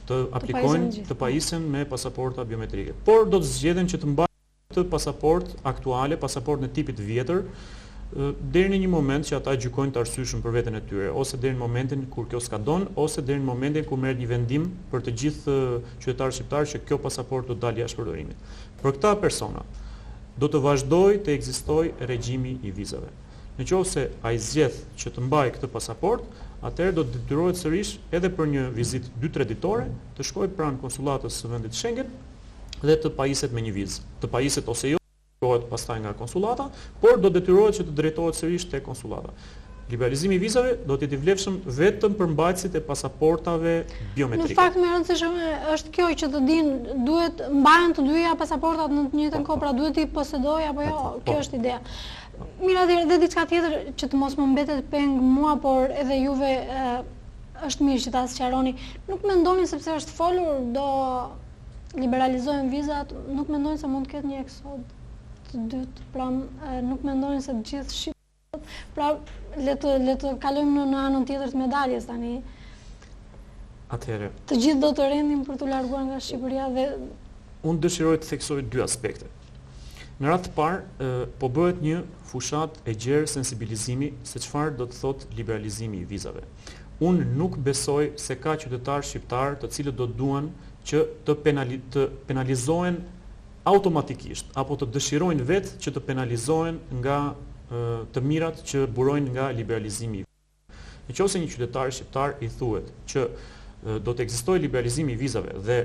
të aplikojnë, të pajisen me pasaporta biometrike. Por do të zgjedhin që të mbajnë të pasaport aktuale, pasaport në tipit vjetër, deri në një moment që ata gjykojnë të arsyeshëm për veten e tyre, ose deri në momentin kur kjo skadon, ose deri në momentin kur merret një vendim për të gjithë qytetarët shqiptar që kjo pasaport do të dalë jashtë përdorimit. Për këta persona do të vazhdojë të ekzistojë regjimi i vizave. Nëse ai zgjedh që të mbajë këtë pasaport, atëherë do të detyrohet sërish edhe për një vizitë 2-3 ditore të shkojë pranë konsulatës së vendit Schengen dhe të pajiset me një vizë. Të pajiset ose jo, drejtohet pastaj nga konsulata, por do detyrohet që të drejtohet sërish te konsulata. Liberalizimi i vizave do të jetë i vlefshëm vetëm për mbajtësit e pasaportave biometrike.
Në fakt më rëndësishme është kjo që të dinë duhet mbahen të dyja pasaportat në të njëjtën kohë, pra duhet i posedoj apo jo, kjo është ideja. Mira, dhe diçka tjetër që të mos më mbetet peng mua, por edhe juve është mirë që ta sqaroni. Nuk mendoni sepse është folur do liberalizojnë vizat, nuk mendoni se mund të ketë një eksod të dytë, pra nuk mendoni se të gjithë shqiptarët, pra le të kalojmë në anën tjetër të medaljes tani.
Atëherë,
të gjithë do të rendim për të larguar nga Shqipëria dhe
unë dëshiroj të theksoj 2 aspekte. Në radhë të parë, po bëhet një fushat e gjerë sensibilizimi se çfarë do të thotë liberalizimi i vizave. Unë nuk besoj se ka qytetarë shqiptarë të cilët do duan që të penalizohen automatikisht apo të dëshirojnë vetë që të penalizohen nga të mirat që burojnë nga liberalizimi. Nëse një qytetar shqiptar i thuhet që do të ekzistojë liberalizimi i vizave dhe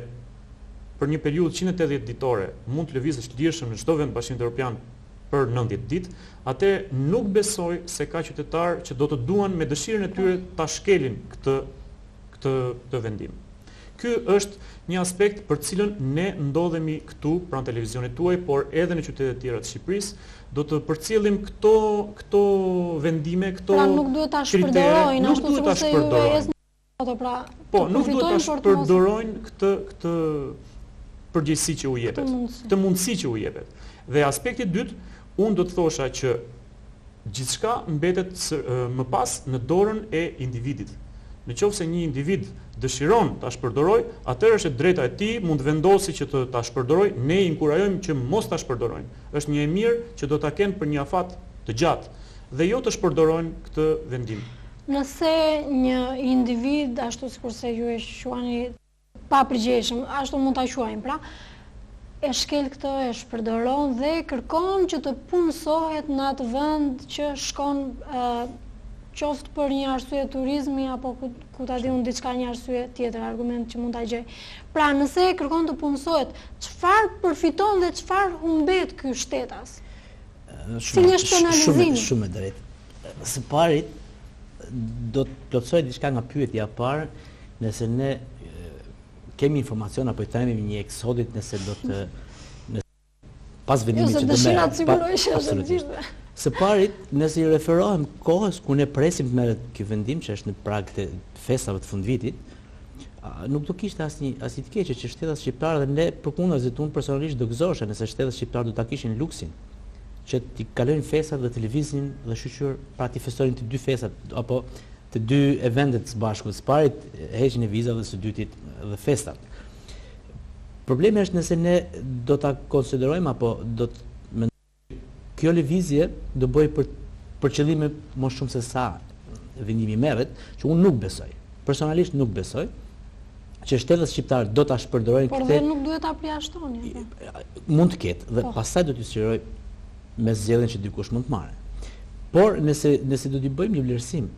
për një periudhë 180 ditore mund të lëvizësh lirshëm në çdo vend Bashkimit Evropian për 90 ditë, atë nuk besoj se ka qytetar që do të duan me dëshirën e tyre ta shkelin këtë vendim. Ky është një aspekt për cilën ne ndodhemi këtu pranë televizionit tuaj, por edhe në qytetet tjera të Shqipërisë, do të përcjellim këto vendime, këto
pra nuk duhet ta shpërdorojnë,
nuk duhet ta shpërdorojnë.
Pra,
po, nuk duhet ta shpërdorojnë këtë përgjegjësi që u jepet, këtë mundësi që u jepet. Dhe aspekti i dytë, unë do të thosha që gjithçka mbetet më pas në dorën e individit. Nëse një individ dëshiron ta shpërdoroj, atëherë është drejta e tij, mund vendosi që ta shpërdoroj, ne i inkurajojmë që mos ta shpërdorojnë. Është një e mirë që do ta kenë për një afat të gjatë dhe jo të shpërdorojnë këtë vendim.
Nëse një individ, ashtu sikurse ju e quani pa përgjegjshëm, ashtu mund ta quajmë, pra, e shkel këtë, e shpërdoron dhe kërkon që të punësohet në atë vend që shkon qoftë për një arsye turizmi apo ku ta di unë diçka, një arsye tjetër, argument që mund ta gjej. Pra, nëse kërkon të punësohet, çfarë përfiton dhe çfarë humbet ky shtetas? Si është penalizimi?
Shumë e drejtë. Së parit do të plotësoj diçka nga pyetja e parë, nëse ne kemi informacion apo i themi një eksodit nëse do të pas vendimit që do merret. Së parit, nëse i referohem kohës ku ne presim të merret ky vendim, që është në prag të festave të fundvitit, nuk do kishte asnjë të keqe që shtetat shqiptare dhe ne përkundazi unë personalisht do gëzosha nëse shtetat shqiptare do ta kishin luksin që t'i kalojnë festat dhe televizin dhe shoqër, pra t'i festojnë të dy festat apo të dy eventet së bashku, së parit heqjen e vizave dhe së dytit dhe festat. Problemi është nëse ne do ta konsiderojmë apo do të kjo lëvizje do bëj për qëllime më shumë se sa vendimi merret, që unë nuk besoj. Personalisht nuk besoj që shtetet shqiptare do ta shpërdorojnë
këtë. Por dhe nuk duhet ta përjashtoni.
Mund të ketë dhe pastaj do t'i sqaroj me zgjedhjen që dikush mund të marrë. Por nëse do t'i bëjmë një vlerësim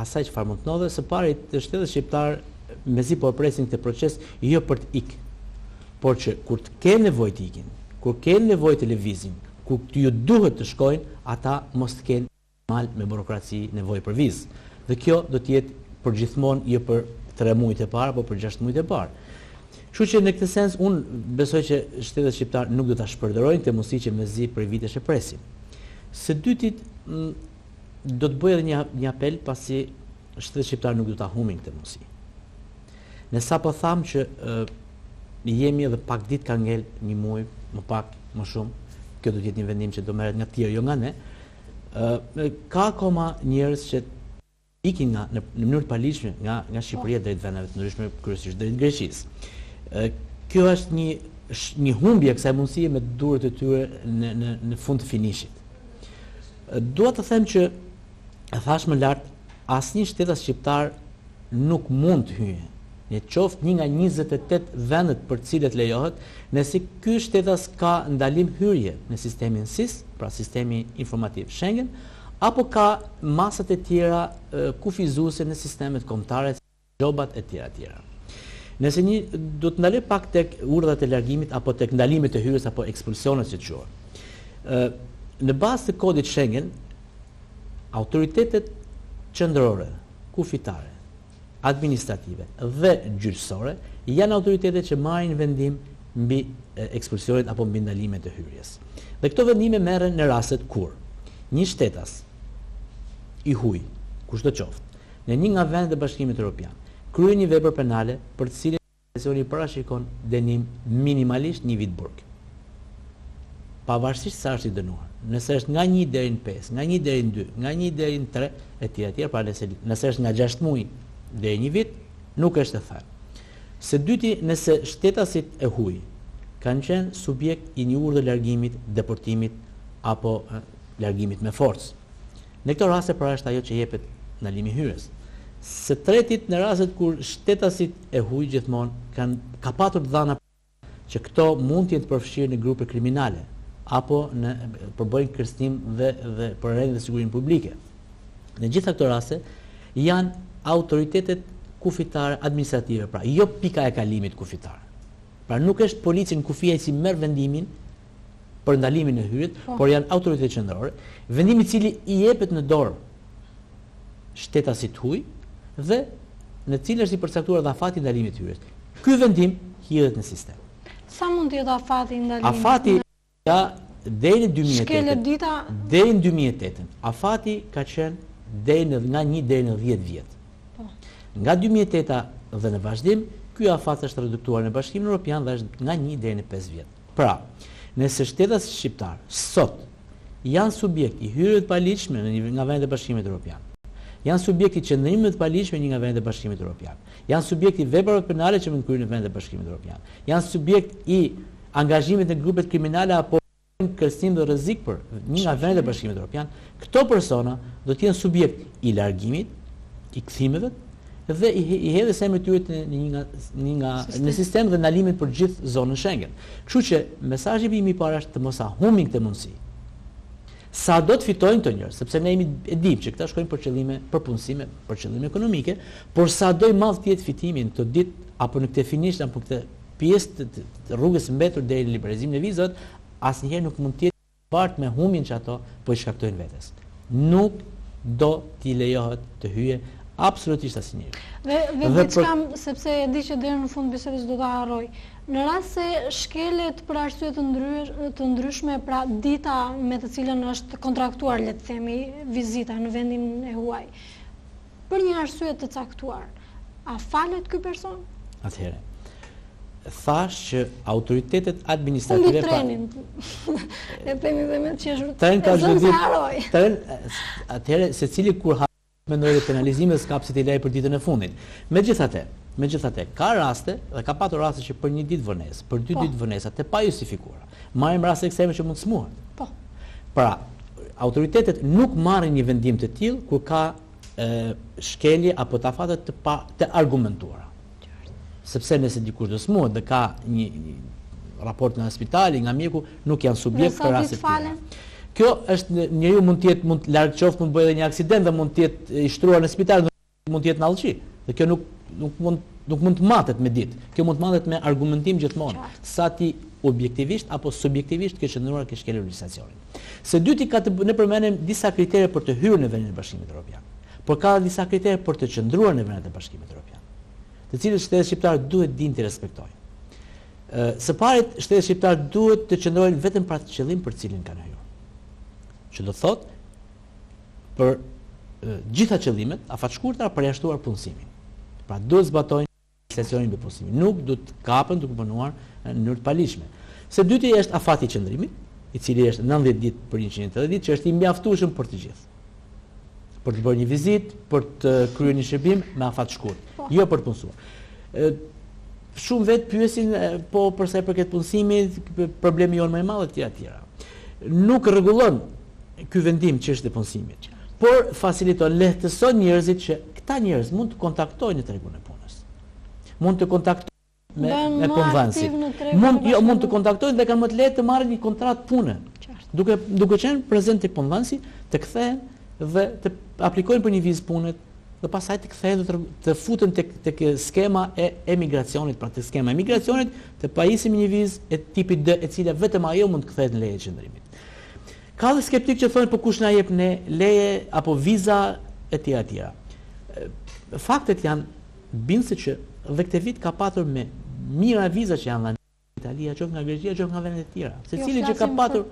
asaj çfarë mund të ndodhe, së pari të shtetet shqiptare mezi po presin këtë proces jo për të ikë, por që kur të kenë nevojë të ikin, kur kenë nevojë të lëvizin, ku ju duhet të shkojnë, ata mos të kenë mal me burokraci nevojë për vizë. Dhe kjo do të jetë për gjithmonë, jo për 3 muajt e parë apo për 6 muajt e parë. Kështu që në këtë sens unë besoj që shtetet shqiptare nuk do ta shpërdorojnë këtë mundësi që mezi për vitesh e presin. Së dytit do të bëj edhe një apel pasi shtetet shqiptare nuk do ta humbin këtë mundësi. Ne sapo tham që jemi edhe pak ditë ka ngel një muaj, më pak, më shumë. Kjo do të jetë një vendim që do merret nga të tjerë, jo nga ne. Ka akoma njerëz që ikin në mënyrë të paligjshme nga Shqipëria drejt vendeve të ndryshme, kryesisht drejt Greqisë. Kjo është një humbje e kësaj mundësie me durët e tyre në fund të finishit. Dua të them që thash më lart, asnjë shtetas shqiptar nuk mund të hyjë në qoftë një nga 28 vendet për cilët lejohet, nëse ky shtetas ka ndalim hyrje në sistemin SIS, pra sistemi informativ Schengen, apo ka masat e tjera kufizuese në sistemet kombëtare, gjobat e tjera. Nëse do të ndaloj pak tek urdhat e largimit apo tek ndalimet e hyrjes apo ekspulsionet si quhen. Në bazë të kodit Schengen, autoritetet qendrore, kufitare, administrative dhe gjyqësore janë autoritetet që marrin vendim mbi ekspulsionet apo mbi ndalimet e hyrjes. Dhe këto vendime merren në rastet kur një shtetas i huaj, kushdo qoftë, në një nga vendet e Bashkimit Evropian, kryen një vepër penale për të cilën legislacioni parashikon dënim minimalisht 1 vit burg. Pavarësisht sa është i dënuar. Nëse është nga 1 deri në 5, nga 1 deri në 2, nga 1 deri në 3 etj, pra nëse është nga 6 muaj deri 1 vit, nuk është e thënë. Së dyti, nëse shtetasit e huaj kanë qenë subjekt i një urdhë largimit, deportimit apo largimit me forcë. Në këto raste pra është ajo që jepet ndalimi hyrjes. Së tretit, në rastet kur shtetasit e huaj gjithmonë ka patur dhëna që këto mund të jenë përfshirë në grupe kriminale apo në përbërjen kërcënim dhe për rrethën e sigurinë publike. Në gjitha këto raste janë autoritetet kufitare administrative, pra jo pika e kalimit kufitar. Pra nuk është policia në kufi si merr vendimin për ndalimin e hyrjes, por janë autoritetet qendrore, vendimi i cili i jepet në dorë shtetasit huaj dhe në cilën është i përcaktuar dhe afati i ndalimit të hyrjes. Ky vendim hidhet në sistem.
Sa mund të jetë afati i ndalimit?
Afati deri në 2008.
Shkelet dita
deri në 2008. Afati ka qenë deri nga 1 deri në 10 vjet. Nga 2008 dhe në vazhdim, ky afat është reduktuar në Bashkimin Evropian dhe është nga 1 deri në 5 vjet. Pra, nëse shtetasit shqiptar sot janë subjekt i hyrjeve të paligjshme nga vendet e Bashkimit Evropian, janë subjekt i qëndrimit të paligjshme nga vendet e Bashkimit Evropian, janë subjekt i veprave penale që mund të kryejnë në vendet e Bashkimit Evropian, janë subjekt i angazhimit në grupet kriminale apo kërcënim dhe rrezik për një nga vendet e Bashkimit Evropian, këto persona do të jenë subjekt i largimit, i kthimeve dhe i hedhjes së tyre në sistem dhe ndalimit për gjithë zonën Schengen. Kështu që mesazhi im i parë është të mos humbin këtë mundësi. Sa do të fitojnë këto njerëz, sepse ne e dim që këta shkojnë për qëllime për punësime, për qëllime ekonomike, por sa do i madh të jetë fitimi në këtë ditë apo në këtë finisht apo këtë pjesë të rrugës së mbetur deri në liberalizimin e vizave, asnjëherë nuk mund të jetë bart me humbjen që ato po i shkaktojnë vetes. Nuk do t'i lejohet të hyjë absolutisht asnjëri.
Dhe diçka, sepse e di që deri në fund bisedës do ta harroj. Në rast se shkelet për arsye të ndryshme, pra dita me të cilën është kontraktuar, le të themi, vizita në vendin e huaj, për një arsye të caktuar, a falet ky person?
Atëherë, thash që autoritetet administrative
trenin. E themi dhe me qeshur.
Tren ka zhvilluar. Atëherë secili kur mendoj të penalizimet s'ka pse t'i lej për ditën e fundit. Megjithatë, ka raste dhe ka patur raste që për 1 ditë vonesë, për 2 ditë vonesë të pa justifikuara. Marrim raste ekstreme që mund të smuhen.
Po.
Pra, autoritetet nuk marrin një vendim të tillë kur ka shkelje apo të afate të argumentuara. Sepse nëse dikush do smuhet dhe ka një raport nga spitali, nga mjeku, nuk janë subjekt për raste të tilla. Kjo është njeriu mund të jetë larg qoftë, mund të bëjë edhe një aksident dhe mund të jetë i shtruar në spital, mund të jetë në allçi. Dhe kjo nuk mund të matet me ditë. Kjo mund të matet me argumentim gjithmonë. Sa ti objektivisht apo subjektivisht ke qëndruar ke shkelur legjislacionin. Së dyti ne përmendem disa kritere për të hyrë në vendin e Bashkimit Evropian. Por ka disa kritere për të qëndruar në vendet e Bashkimit Evropian, të cilët shtetet shqiptare duhet dinë të respektojnë. Së pari, shtetet shqiptare duhet të qëndrojnë vetëm për atë qëllim për cilin kanë hyrë. Që do thot për gjitha qëllimet, afatshkurtra përjashtuar punësimin. Pra duhet zbatojnë legjislacionin mbi punësimin. Nuk duhet të kapen duke punuar në mënyrë të paligjshme. Së dyti është afati i qëndrimit, i cili është 90 ditë për 180 ditë, që është i mjaftueshëm për të gjithë. Për të bërë një vizitë, për të kryer një shërbim me afat shkurt, jo për të punësuar. Shumë vetë pyesin po përsa i përket punësimit, problemi jonë më i madh etj. Nuk rregullon ky vendim çështën e punësimit, por faciliton, lehtëson njerëzit që këta njerëz mund të kontaktojnë në tregun e punës. Mund të kontaktojnë me punëdhënësit. Mund të kontaktojnë dhe kanë më të lehtë të marrin një kontratë pune. Duke qenë prezent tek punëdhënësi, të kthehen dhe të aplikojnë për një vizë punët dhe pasaj të kthehen të futen tek skema e emigracionit, pra të skema e emigracionit të pajisim një vizë e tipit D, e cila vetëm ajo mund të kthehet në leje qëndrimit. Ka dhe skeptik që thonë për kush na jep ne leje apo viza e tjera. Faktet janë bindse që dhe këtë vit ka patur me mira viza që janë dhënë Italia, qoftë nga Greqia, qoftë nga vendet e tjera. Secili që ka patur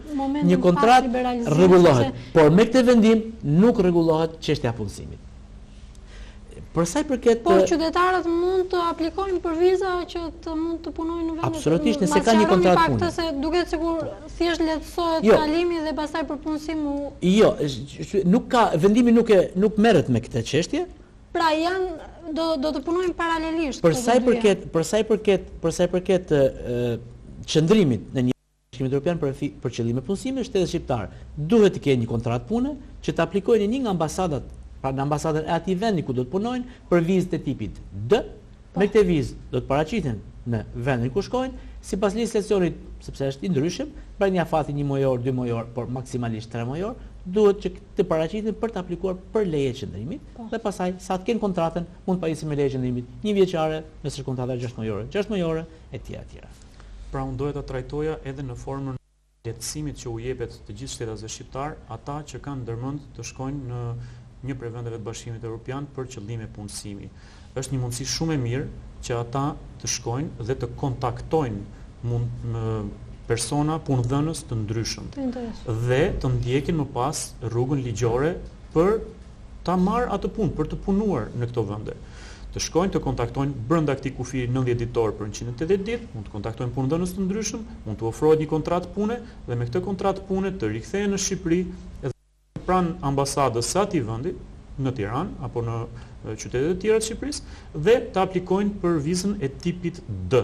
një kontratë rregullohet, por me këtë vendim nuk rregullohet çështja e punësimit. Për sa i përket
por qytetarët mund të aplikojnë për viza që të mund të punojnë në vendet.
Absolutisht, nëse ka një kontratë pune.
Se duket sikur thjesht lehtësohet kalimi dhe pastaj për punësim
Jo, nuk ka vendimi nuk merret me këtë çështje.
Pra janë do të punojnë paralelisht.
Për sa i përket qëndrimit në një Bashkimin Evropian për qëllime punësimi, shteti shqiptar duhet të kenë një kontratë pune që të aplikojnë një nga ambasadat, pra në ambasadën e atij vendi ku do të punojnë për vizë të tipit D. Me këtë vizë do të paraqiten në vendin ku shkojnë, sipas legjislacionit, sepse është i ndryshëm, pra një afati 1 mujor, 2 mujor, por maksimalisht 3 mujor, duhet që të paraqiten për të aplikuar për leje qëndrimit dhe pastaj sa të kenë kontratën mund të pajisin me leje qëndrimit 1 vjeçare, nëse është kontrata 6 mujore, 6 mujore etj.
Pra unë doja ta trajtoja edhe në formën lehtësimit që u jepet të gjithë shtetasve shqiptar, ata që kanë ndërmend të shkojnë në një prej vendeve të Bashkimit Evropian për qëllime punësimi. Është një mundësi shumë e mirë që ata të shkojnë dhe të kontaktojnë persona punëdhënës të ndryshëm dhe të ndjekin më pas rrugën ligjore për ta marrë atë punë, për të punuar në këto vende. Të shkojnë të kontaktojnë brenda këtij kufiri 90 ditor për 180 ditë, mund të kontaktojnë punëdhënës të ndryshëm, mund të ofrohet një kontratë pune dhe me këtë kontratë pune të rikthehen në Shqipëri edhe pranë ambasadës së atij vendi në Tiranë apo në qytetet e tjera të Shqipërisë dhe të aplikojnë për vizën e tipit D,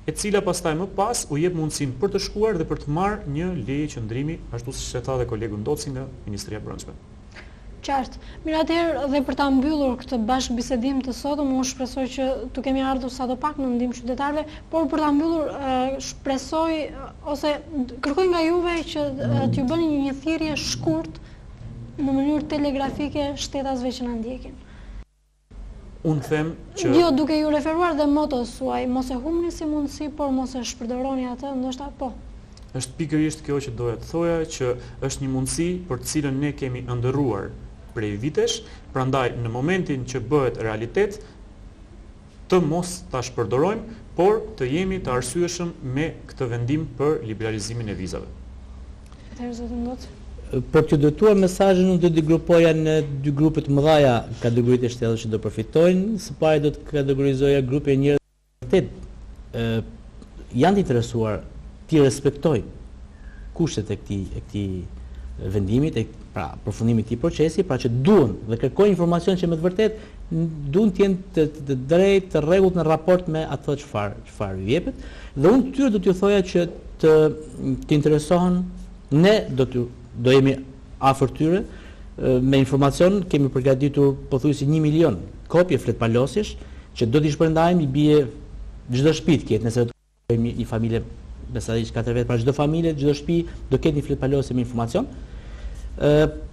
e cila pastaj më pas u jep mundësinë për të shkuar dhe për të marrë një leje qëndrimi, ashtu siç e tha dhe kolegu Ndoci nga Ministria e Brendshme.
Qartë. Mirë, atëherë dhe për ta mbyllur këtë bashkëbisedim të sotëm, unë shpresoj që të kemi ardhur sadopak në ndihmë qytetarëve, por për ta mbyllur shpresoj ose kërkoj nga juve që t'ju bëni një thirrje shkurt në mënyrë telegrafike shtetasve që na ndjekin.
Unë them që
jo duke ju referuar dhe motos suaj, mos e humni si mundësi, por mos e shpërdooni atë, ndoshta po.
Është pikërisht kjo që doja të thoja, që është një mundësi për të cilën ne kemi ëndërruar prej vitesh, prandaj në momentin që bëhet realitet, të mos ta shpërdorojmë, por të jemi të arsyeshëm me këtë vendim për liberalizimin e vizave.
Atëherë zotë Ndoci.
Për të dëtuar mesazhin unë do t'i grupoja në dy grupe të mëdha kategoritë e shtetit që do përfitojnë. Së pari do të kategorizoja grupe e njerëzve që vërtet janë të interesuar të respektojnë kushtet e këtij vendimit, pra përfundimit të këtij procesi, pra që duan dhe kërkojnë informacion që me të vërtet duan të jenë të drejtë, të rregullt në raport me ato çfarë i jepet. Dhe unë tyre do t'ju thoja që të interesohen, ne do jemi afër tyre me informacion, kemi përgatitur pothuajse 1 milion kopje fletpalosjesh që do t'i shpërndajmë, i bie çdo shtëpi të ketë, nëse do të kemi një familje mesazhisht 4 vetë, pra çdo familje, çdo shtëpi do ketë një fletpalosje me informacion.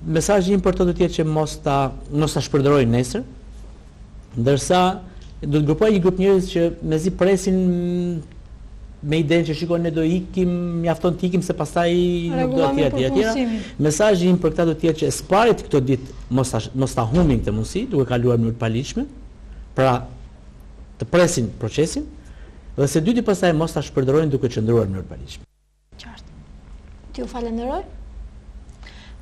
Mesazhi im për to do të jetë që mos ta shpërndorojnë nesër, ndërsa do të grupoj një grup njerëz që mezi presin me idenë që shikon ne do ikim, mjafton të ikim se pastaj nuk do të jetë. Mesazhi im për këtë do të jetë që së pari këto ditë mos ta humbin këtë mundësi, duke kaluar në mënyrë të paligjshme, pra të presin procesin, dhe së dyti pastaj mos ta shpërndorojnë duke qëndruar në mënyrë të paligjshme.
Qartë. T'ju falenderoj.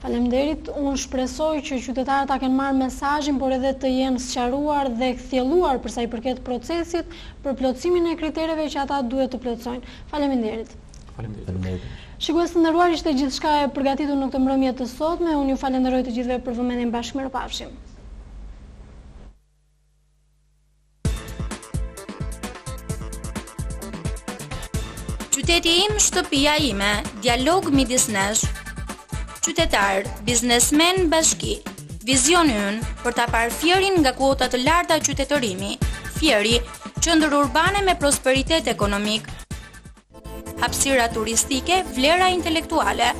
Faleminderit, unë shpresoj që qytetarët ta kenë marrë mesazhin, por edhe të jenë sqaruar dhe kthjelluar për sa i përket procesit për plotësimin e kritereve që ata duhet të plotësojnë. Faleminderit.
Faleminderit.
Shikues të nderuar, ishte gjithçka e përgatitur në këtë mbrëmje të sotme. Unë ju falenderoj të gjithëve për vëmendjen bashkë. Mirupafshim.
Qyteti im, shtëpia ime, dialog midis nesh, qytetar, biznesmen, bashki. Vizioni ynë për ta parë Fierin nga kuota të larta qytetërimi. Fieri, qendër urbane me prosperitet ekonomik, hapësira turistike, vlera intelektuale.